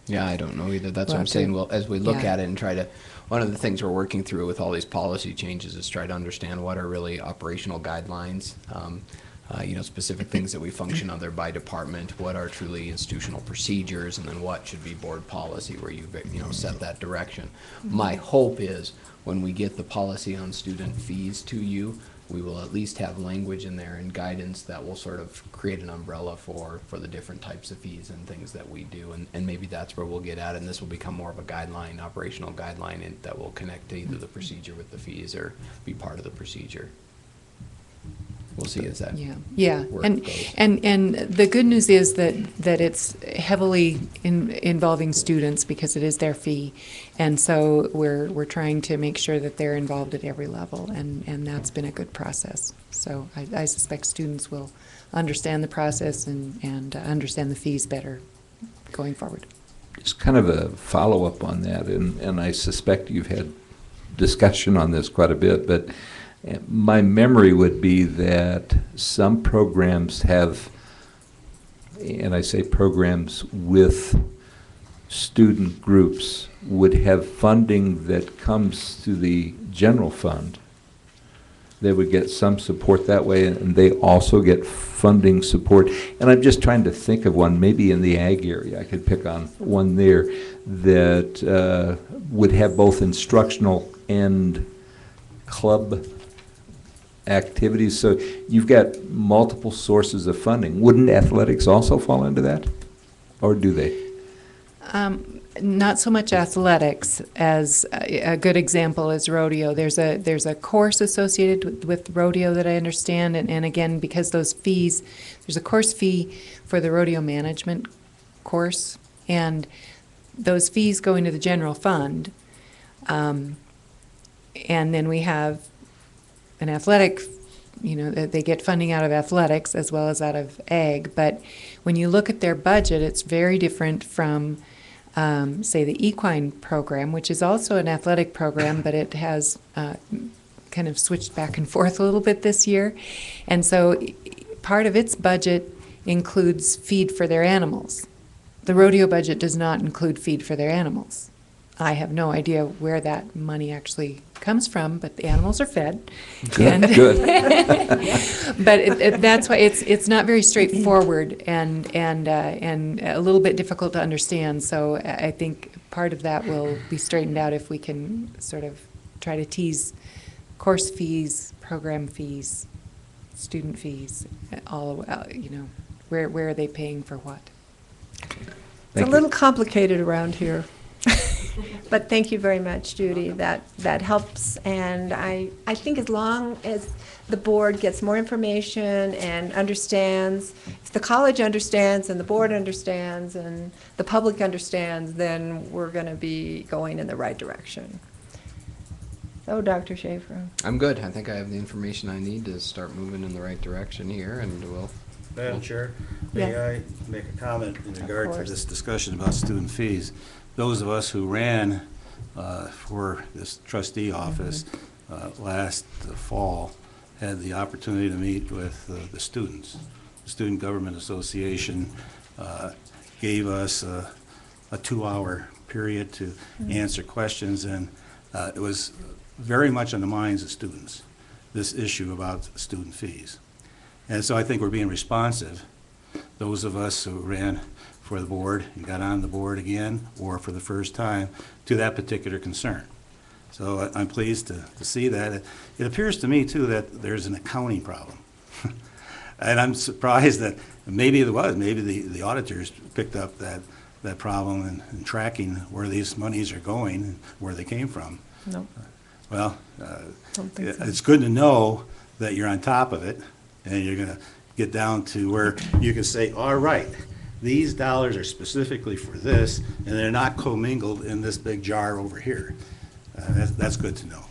Yeah, I don't know either. That's what I'm saying. Well, as we look at it and try to, one of the things we're working through with all these policy changes is try to understand what are really operational guidelines. Specific things that we function under by department, what are truly institutional procedures, and then what should be board policy where you set that direction. My hope is when we get the policy on student fees to you, we will at least have language in there and guidance that will sort of create an umbrella for the different types of fees and things that we do, and maybe that's where we'll get at, and this will become more of a guideline, operational guideline, and that will connect to either the procedure with the fees or be part of the procedure. We'll see as that work goes. And the good news is that it's heavily involving students because it is their fee, and so we're trying to make sure that they're involved at every level, and that's been a good process. So I suspect students will understand the process and understand the fees better going forward. Just kind of a follow-up on that, and I suspect you've had discussion on this quite a bit, but my memory would be that some programs have, and I say programs with student groups, would have funding that comes to the general fund. They would get some support that way, and they also get funding support. And I'm just trying to think of one, maybe in the ag area, I could pick on one there, that would have both instructional and club activities. So you've got multiple sources of funding. Wouldn't athletics also fall into that, or do they? Not so much athletics as a good example is rodeo. There's a course associated with rodeo that I understand, and again, because those fees, there's a course fee for the rodeo management course, and those fees go into the general fund. And then we have an athletic, they get funding out of athletics as well as out of ag. But when you look at their budget, it's very different from, say, the equine program, which is also an athletic program, but it has kind of switched back and forth a little bit this year. And so part of its budget includes feed for their animals. The rodeo budget does not include feed for their animals. I have no idea where that money actually comes from, but the animals are fed. Good, good. But that's why it's not very straightforward and a little bit difficult to understand. So I think part of that will be straightened out if we can sort of try to tease course fees, program fees, student fees, all where are they paying for what? It's a little complicated around here. But thank you very much, Judy. That helps, and I think as long as the board gets more information and understands, if the college understands and the board understands and the public understands, then we're going to be going in the right direction. So, Dr. Schaefer. I'm good. I think I have the information I need to start moving in the right direction here, and we'll. Madam Chair, may Yes. I make a comment in regard to course. this discussion about student fees? Those of us who ran for this trustee office last fall had the opportunity to meet with the students. The Student Government Association gave us a 2-hour period to answer questions, and it was very much on the minds of students, this issue about student fees. And so I think we're being responsive, those of us who ran for the board and got on the board again, or for the first time, to that particular concern. So I'm pleased to see that. It appears to me, too, that there's an accounting problem. And I'm surprised that maybe there was, maybe the auditors picked up that problem in tracking where these monies are going and where they came from. No. Well, Don't think so. it's good to know that you're on top of it, and you're going to get down to where you can say, all right, these dollars are specifically for this, and they're not commingled in this big jar over here. That's good to know.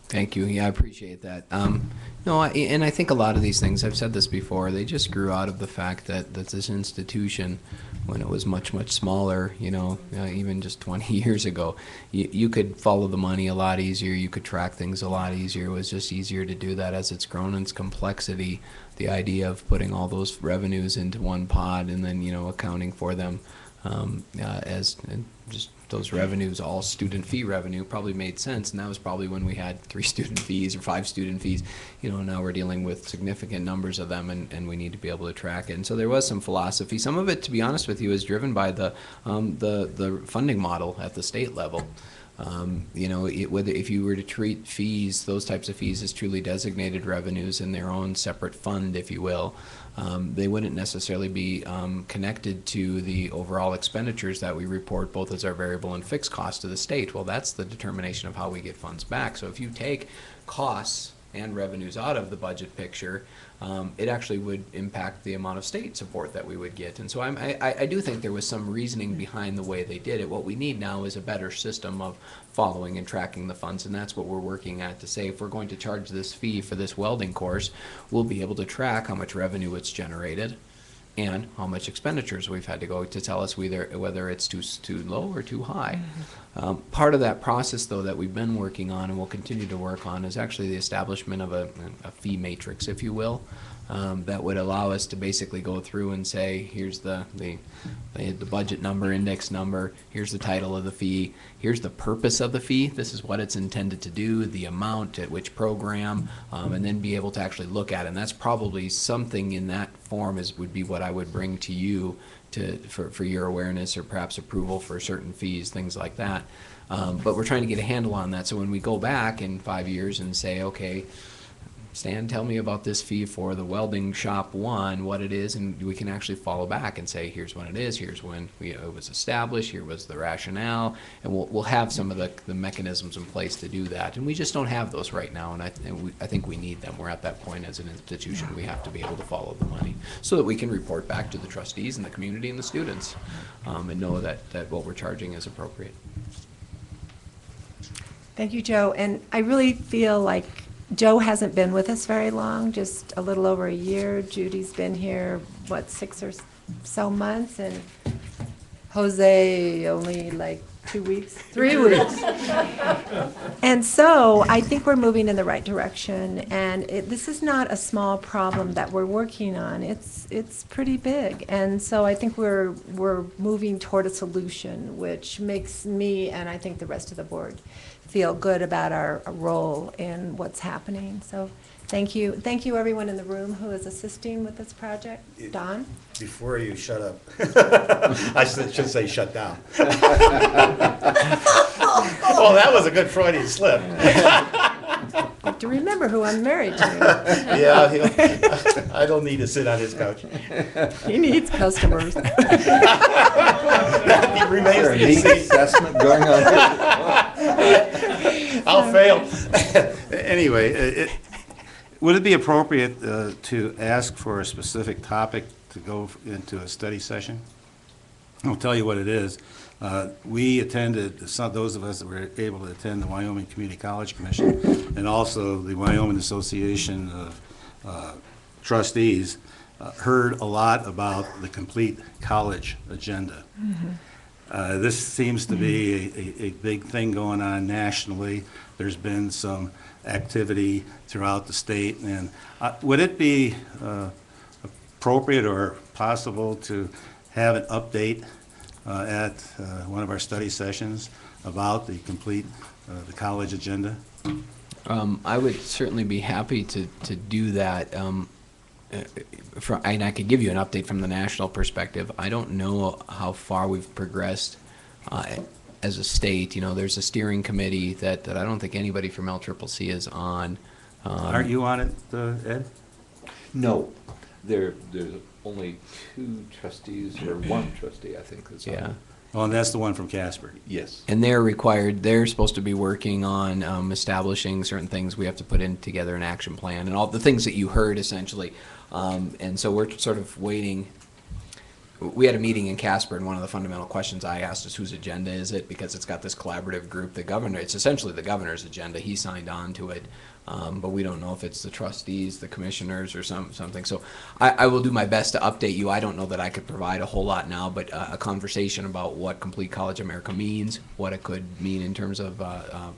Thank you. Yeah, I appreciate that. And I think a lot of these things, I've said this before, they just grew out of the fact that this institution, when it was much, much smaller, even just 20 years ago, you could follow the money a lot easier. You could track things a lot easier. It was just easier to do that. As it's grown in its complexity, the idea of putting all those revenues into one pot and then, accounting for them as just those revenues, all student fee revenue, probably made sense. And that was probably when we had 3 student fees or 5 student fees. Now we're dealing with significant numbers of them, and we need to be able to track it. And so there was some philosophy. Some of it, to be honest with you, is driven by the funding model at the state level. Whether if you were to treat fees, those types of fees, as truly designated revenues in their own separate fund, if you will, they wouldn't necessarily be connected to the overall expenditures that we report, both as our variable and fixed costs to the state. Well, that's the determination of how we get funds back. So if you take costs and revenues out of the budget picture, it actually would impact the amount of state support that we would get. And so I do think there was some reasoning behind the way they did it. What we need now is a better system of following and tracking the funds, and that's what we're working at, to say if we're going to charge this fee for this welding course, we'll be able to track how much revenue it's generated and how much expenditures we've had to go to tell us whether it's too low or too high. Part of that process, though, that we've been working on and will continue to work on is actually the establishment of a fee matrix, if you will, that would allow us to basically go through and say, here's the budget number, index number, here's the title of the fee, here's the purpose of the fee, this is what it's intended to do, the amount at which program, and then be able to actually look at it. And that's probably something in that form would be what I would bring to you for your awareness or perhaps approval for certain fees, things like that. But we're trying to get a handle on that, so when we go back in 5 years and say, okay, Stan, tell me about this fee for the welding shop one, what it is, and we can actually follow back and say, here's when it is, here's when it was established, here was the rationale, and we'll have some of the mechanisms in place to do that. And we just don't have those right now, and I think we need them. We're at that point as an institution, we have to be able to follow the money so that we can report back to the trustees and the community and the students and know that what we're charging is appropriate. Thank you, Joe. And I really feel like Joe hasn't been with us very long, just a little over a year. Judy's been here, 6 or so months, and Jose only like 2 weeks, 3 weeks. And so I think we're moving in the right direction, and this is not a small problem that we're working on. It's pretty big, and so I think we're moving toward a solution, which makes me and I think the rest of the board feel good about our role in what's happening. So thank you everyone in the room who is assisting with this project. Don? Before you shut up, I should say shut down. Oh, that was a good Freudian slip. Have to remember who I'm married to. Yeah, I don't need to sit on his couch. He needs customers. That remains to be seen. Assessment going on here. I'll fail. Anyway, would it be appropriate to ask for a specific topic to go into a study session? I'll tell you what it is. We attended, those of us that were able to attend the Wyoming Community College Commission and also the Wyoming Association of Trustees heard a lot about the complete college agenda. Mm-hmm. This seems to be a big thing going on nationally. There's been some activity throughout the state. And would it be appropriate or possible to have an update at one of our study sessions about the complete the college agenda? I would certainly be happy to do that. And I could give you an update from the national perspective. I don't know how far we've progressed as a state. You know, there's a steering committee that I don't think anybody from LCCC is on. Aren't you on it, Ed? No, there's only 2 trustees, or 1 trustee, I think, that's on it. Yeah. Oh, and that's the one from Casper. Yes. And they're supposed to be working on establishing certain things. We have to put in together an action plan and all the things that you heard essentially. And so we're sort of waiting. We had a meeting in Casper, and one of the fundamental questions I asked is whose agenda is it? Because it's got this collaborative group. The governor, it's essentially the governor's agenda. He signed on to it. But we don't know if it's the trustees, the commissioners, or something. So I will do my best to update you. I don't know that I could provide a whole lot now, but a conversation about what Complete College America means, what it could mean in terms of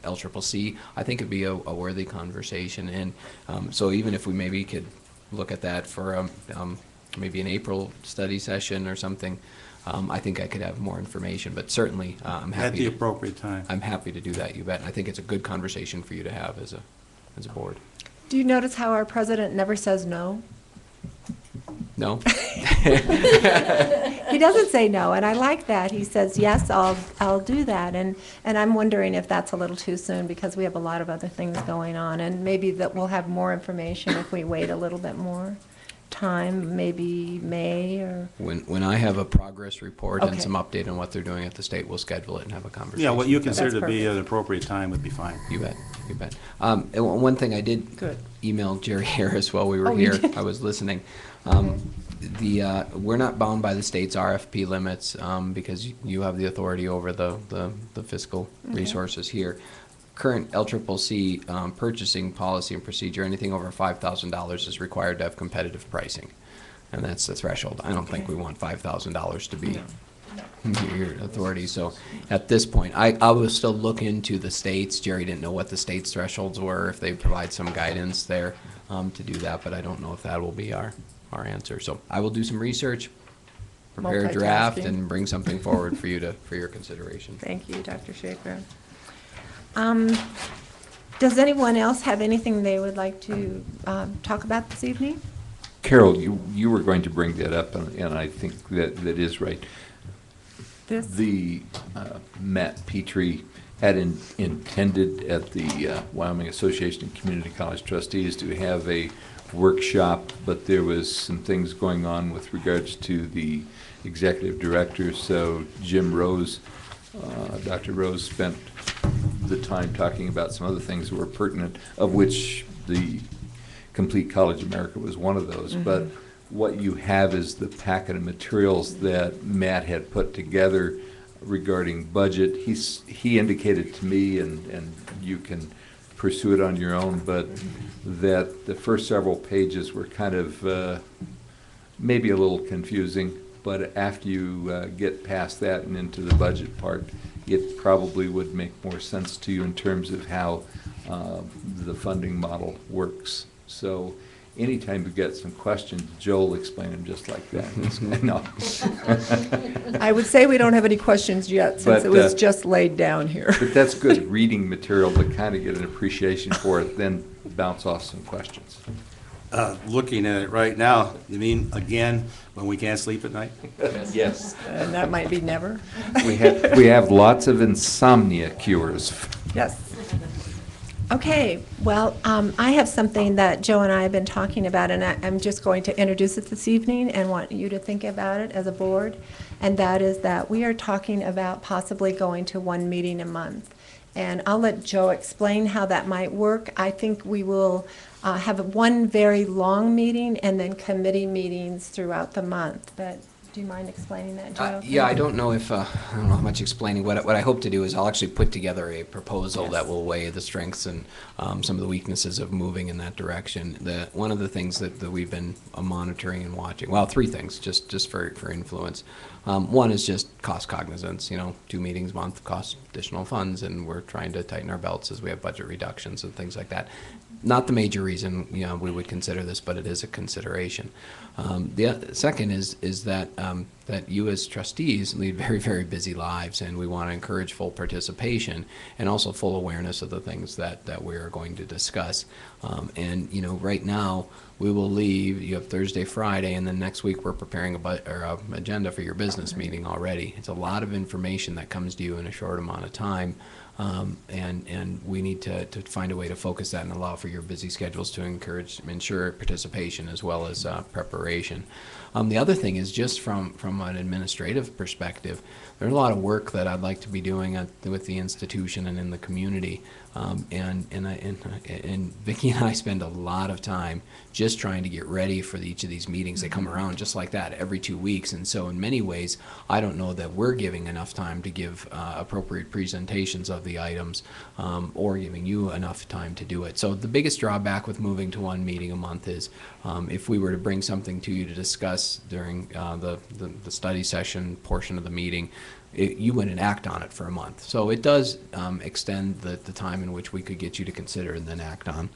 LCCC, I think it'd be a worthy conversation. And so even if we maybe could look at that for maybe an April study session or something, I think I could have more information. But certainly I'm happy. At the appropriate time. I'm happy to do that, you bet. And I think it's a good conversation for you to have as a board. Do you notice how our president never says no? No? He doesn't say no, and I like that. He says, yes, I'll do that. And I'm wondering if that's a little too soon because we have a lot of other things going on, and maybe that we'll have more information if we wait a little bit more time, maybe May or... When I have a progress report Okay. and some update on what they're doing at the state, we'll schedule it and have a conversation. Yeah, what you consider That's to be perfect. an appropriate time would be fine. You bet, you bet. And one thing I did Good. email Jerry Harris while we were Oh, you here. did? I was listening. Okay. We're not bound by the state's RFP limits because you have the authority over the fiscal resources here. Current LCCC purchasing policy and procedure, anything over $5,000 is required to have competitive pricing. And that's the threshold. I don't think we want $5,000 to be your authority. So at this point, I will still look into the states. Jerry didn't know what the state's thresholds were, if they provide some guidance there to do that, but I don't know if that will be our answer. So I will do some research, prepare a draft, Multitasking. and bring something forward for your consideration. Thank you, Dr. Schaefer. Does anyone else have anything they would like to talk about this evening? Carol, you were going to bring that up, and I think that is right. This? The Matt Petrie had intended at the Wyoming Association of Community College Trustees to have a workshop, but there was some things going on with regards to the executive director, so Jim Rose, Dr. Rose spent the time talking about some other things that were pertinent, of which the Complete College America was one of those. Mm-hmm. But what you have is the packet of materials that Matt had put together regarding budget. He indicated to me, and you can pursue it on your own, but that the first several pages were kind of maybe a little confusing, but after you get past that and into the budget part, it probably would make more sense to you in terms of how the funding model works. So anytime you get some questions, Joel will explain them just like that. No. I would say we don't have any questions yet, since But, it was just laid down here. But that's good reading material to kind of get an appreciation for it, then bounce off some questions. Looking at it right now, you mean, again, when we can't sleep at night? Yes. And that might be never. We have lots of insomnia cures. Yes. Okay, well, I have something that Joe and I have been talking about, and I'm just going to introduce it this evening and want you to think about it as a board, and that is that we are talking about possibly going to one meeting a month. And I'll let Joe explain how that might work. I think we will have one very long meeting and then committee meetings throughout the month. But do you mind explaining that, Joe? Yeah, I don't know if, I don't know how much explaining. What I hope to do is I'll actually put together a proposal that will weigh the strengths and some of the weaknesses of moving in that direction. One of the things that we've been monitoring and watching, well, three things, just for influence. One is just cost cognizance. 2 meetings a month costs additional funds, and we're trying to tighten our belts as we have budget reductions and things like that. Not the major reason we would consider this, but it is a consideration. The second is that that you as trustees lead very, very busy lives, and we want to encourage full participation and also full awareness of the things that we are going to discuss. And right now we will leave. You have Thursday, Friday, and then next week we're preparing a agenda for your business meeting already. It's a lot of information that comes to you in a short amount of time. And we need to find a way to focus that and allow for your busy schedules to ensure participation as well as preparation. The other thing is just from an administrative perspective, there's a lot of work that I'd like to be doing with the institution and in the community. And Vicki and I spend a lot of time just trying to get ready for each of these meetings. They come around just like that every 2 weeks, and so in many ways I don't know that we're giving enough time to give appropriate presentations of the items or giving you enough time to do it. So the biggest drawback with moving to one meeting a month is if we were to bring something to you to discuss during the study session portion of the meeting, you wouldn't act on it for a month. So it does extend the time in which we could get you to consider and then act on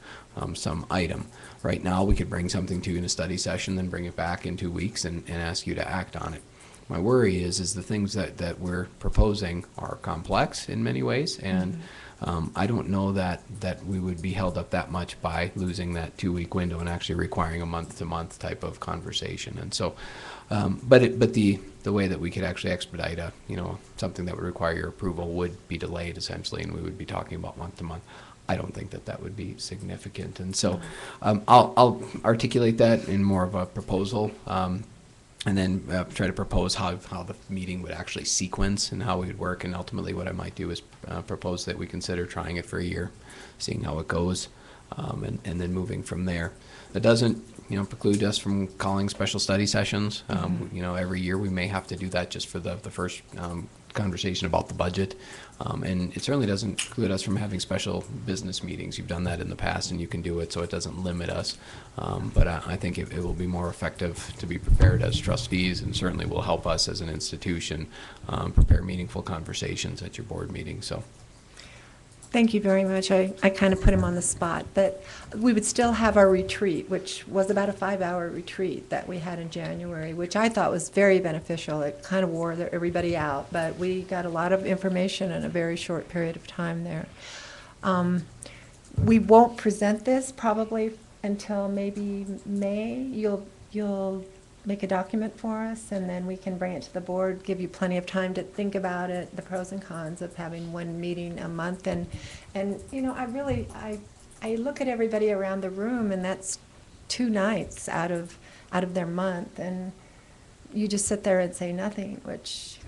some item. Right now we could bring something to you in a study session, then bring it back in 2 weeks and ask you to act on it. My worry is the things that we're proposing are complex in many ways, and I don't know that we would be held up that much by losing that 2-week window and actually requiring a month-to-month type of conversation. And so, but the way that we could actually expedite something that would require your approval would be delayed essentially, and we would be talking about month-to-month. I don't think that would be significant, and so I'll articulate that in more of a proposal. And then try to propose how the meeting would actually sequence and how we would work. And ultimately what I might do is propose that we consider trying it for a year, seeing how it goes, and then moving from there. That doesn't preclude us from calling special study sessions. Every year we may have to do that just for the first conversation about the budget. And it certainly doesn't preclude us from having special business meetings. You've done that in the past, and you can do it, so it doesn't limit us. But I think it will be more effective to be prepared as trustees, and certainly will help us as an institution prepare meaningful conversations at your board meeting. So. Thank you very much. I kind of put him on the spot, but we would still have our retreat, which was about a 5-hour retreat that we had in January, which I thought was very beneficial. It kind of wore everybody out, but we got a lot of information in a very short period of time there. We won't present this probably until maybe May. You'll make a document for us, and then we can bring it to the board, give you plenty of time to think about it, the pros and cons of having one meeting a month. And you know, I look at everybody around the room, and that's 2 nights out of their month, and you just sit there and say nothing, which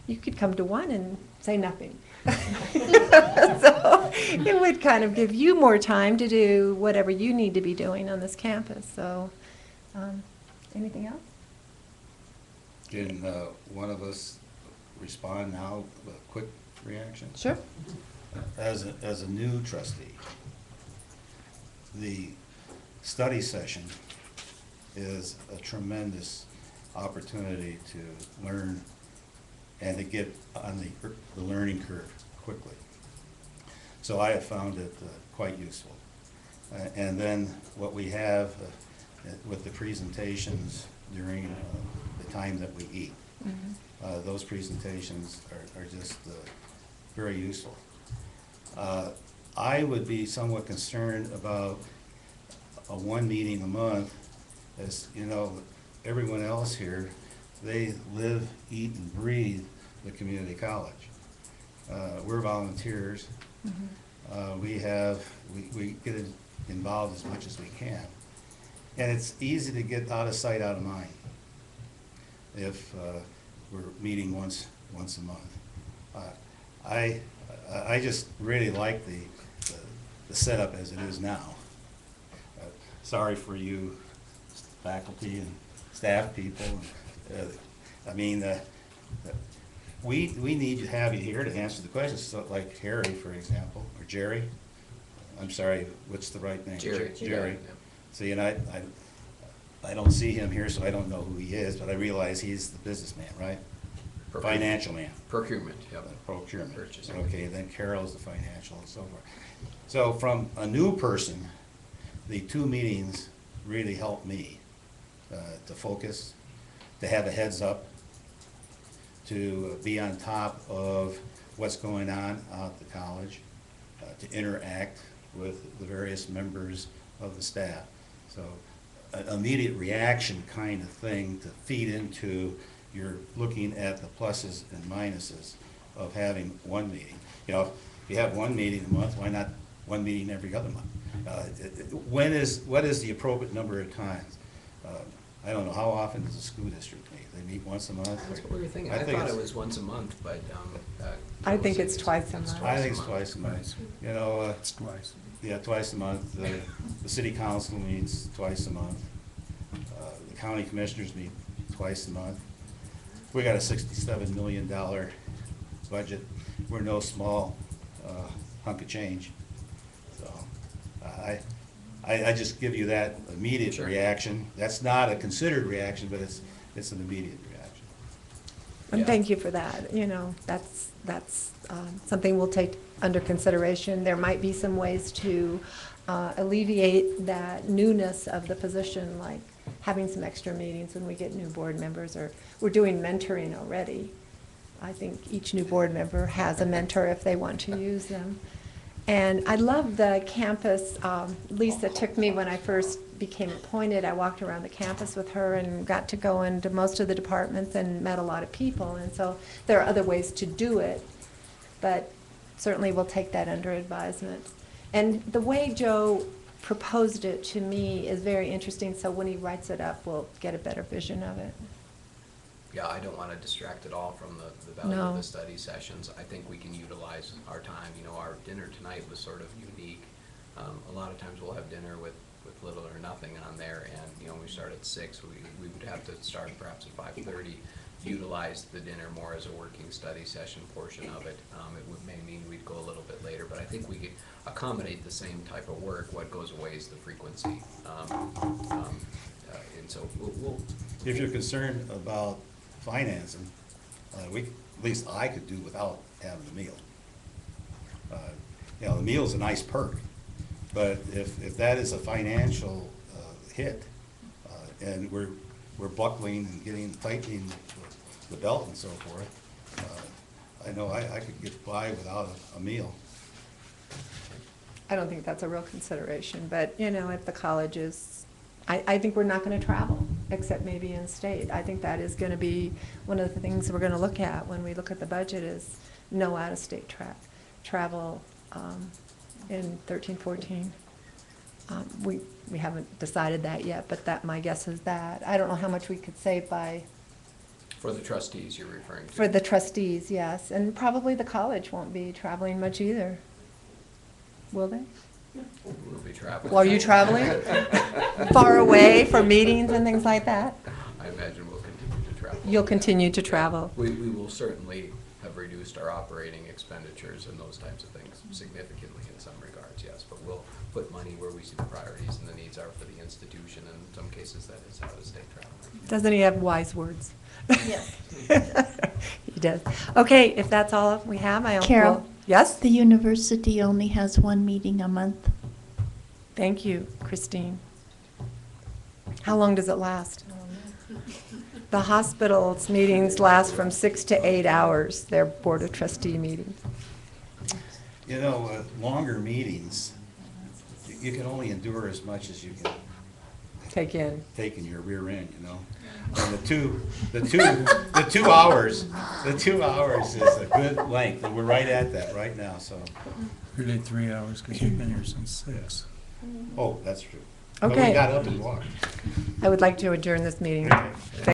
you could come to one and say nothing. So it would kind of give you more time to do whatever you need to be doing on this campus. So anything else? Can one of us respond now with a quick reaction? Sure. As a new trustee, the study session is a tremendous opportunity to learn and to get on the learning curve quickly. So I have found it quite useful. And then what we have with the presentations during the time that we eat, those presentations are just very useful. I would be somewhat concerned about a 1 meeting a month, as you know, everyone else here, they live, eat, and breathe the community college. We're volunteers. We get involved as much as we can. And it's easy to get out of sight, out of mind if we're meeting once a month. I just really like the setup as it is now. Sorry for you faculty and staff people. I mean, we need to have you here to answer the questions, so like Harry, for example, or Jerry. I'm sorry, what's the right name? Jerry. Jerry. Yeah. See, and I don't see him here, so I don't know who he is, but I realize he's the businessman, right? Financial man. Procurement, yep. Procurement. Purchasing. Okay, then Carol's the financial and so forth. So from a new person, the 2 meetings really helped me to focus, to have a heads up, to be on top of what's going on out at the college, to interact with the various members of the staff. So an immediate reaction kind of thing to feed into your looking at the pluses and minuses of having 1 meeting. You know, if you have 1 meeting a month, why not 1 meeting every other month? What is the appropriate number of times? I don't know, how often does the school district meet? They meet once a month? That's what we were thinking. I I think thought it's- it was once a month, but. I think it's twice a month. I think it's twice a month. You know, It's twice. yeah, twice a month. The city council meets twice a month. The county commissioners meet twice a month. We got a $67 million budget. We're no small hunk of change. So I just give you that immediate Sure. reaction. That's not a considered reaction, but it's an immediate reaction. And Yeah. thank you for that. You know, that's something we'll take under consideration. There might be some ways to alleviate that newness of the position, like having some extra meetings when we get new board members, or we're doing mentoring already. I think each new board member has a mentor if they want to use them. And I love the campus. Lisa took me when I first became appointed. I walked around the campus with her and got to go into most of the departments and met a lot of people. And so there are other ways to do it, but certainly we'll take that under advisement. And the way Joe proposed it to me is very interesting, so when he writes it up, we'll get a better vision of it. Yeah, I don't want to distract at all from the value No. of the study sessions. I think we can utilize our time. You know, our dinner tonight was sort of unique. A lot of times we'll have dinner with little or nothing on there, and, you know, we start at 6. We would have to start perhaps at 5:30, utilize the dinner more as a working study session portion of it. May mean we'd go a little bit later, but I think we could accommodate the same type of work. What goes away is the frequency. And so we'll If you're concerned about financing, at least I could do without having a meal. You know, the meal's a nice perk, but if that is a financial hit, and we're buckling and tightening the belt and so forth, I know I could get by without a meal. I don't think that's a real consideration, but, you know, at the colleges, I think we're not going to travel. except maybe in state. I think that is going to be one of the things we're going to look at when we look at the budget is no out-of-state travel in 13-14. We haven't decided that yet, but that my guess is that. I don't know how much we could save by. For the trustees you're referring to? For the trustees, yes. And probably the college won't be traveling much either. Will they? We'll be traveling. Well, are you traveling? Far away for meetings and things like that? I imagine we'll continue to travel. You'll continue to travel. We will certainly have reduced our operating expenditures and those types of things significantly in some regards, yes. But we'll put money where we see the priorities and the needs are for the institution. And in some cases, that is out-of-state travel. Doesn't he have wise words? Yes. He does. Okay, if that's all we have, Carol? Yes? The university only has one meeting a month. Thank you, Christine. How long does it last? The hospital's meetings last from 6 to 8 hours, their Board of Trustee meetings. You know, longer meetings, you can only endure as much as you can Take in. take in your rear end, you know? And the 2 hours is a good length, and we're right at that right now, so. Really 3 hours, because you've been here since 6. Oh, that's true. But Okay. we got up and walked. I would like to adjourn this meeting.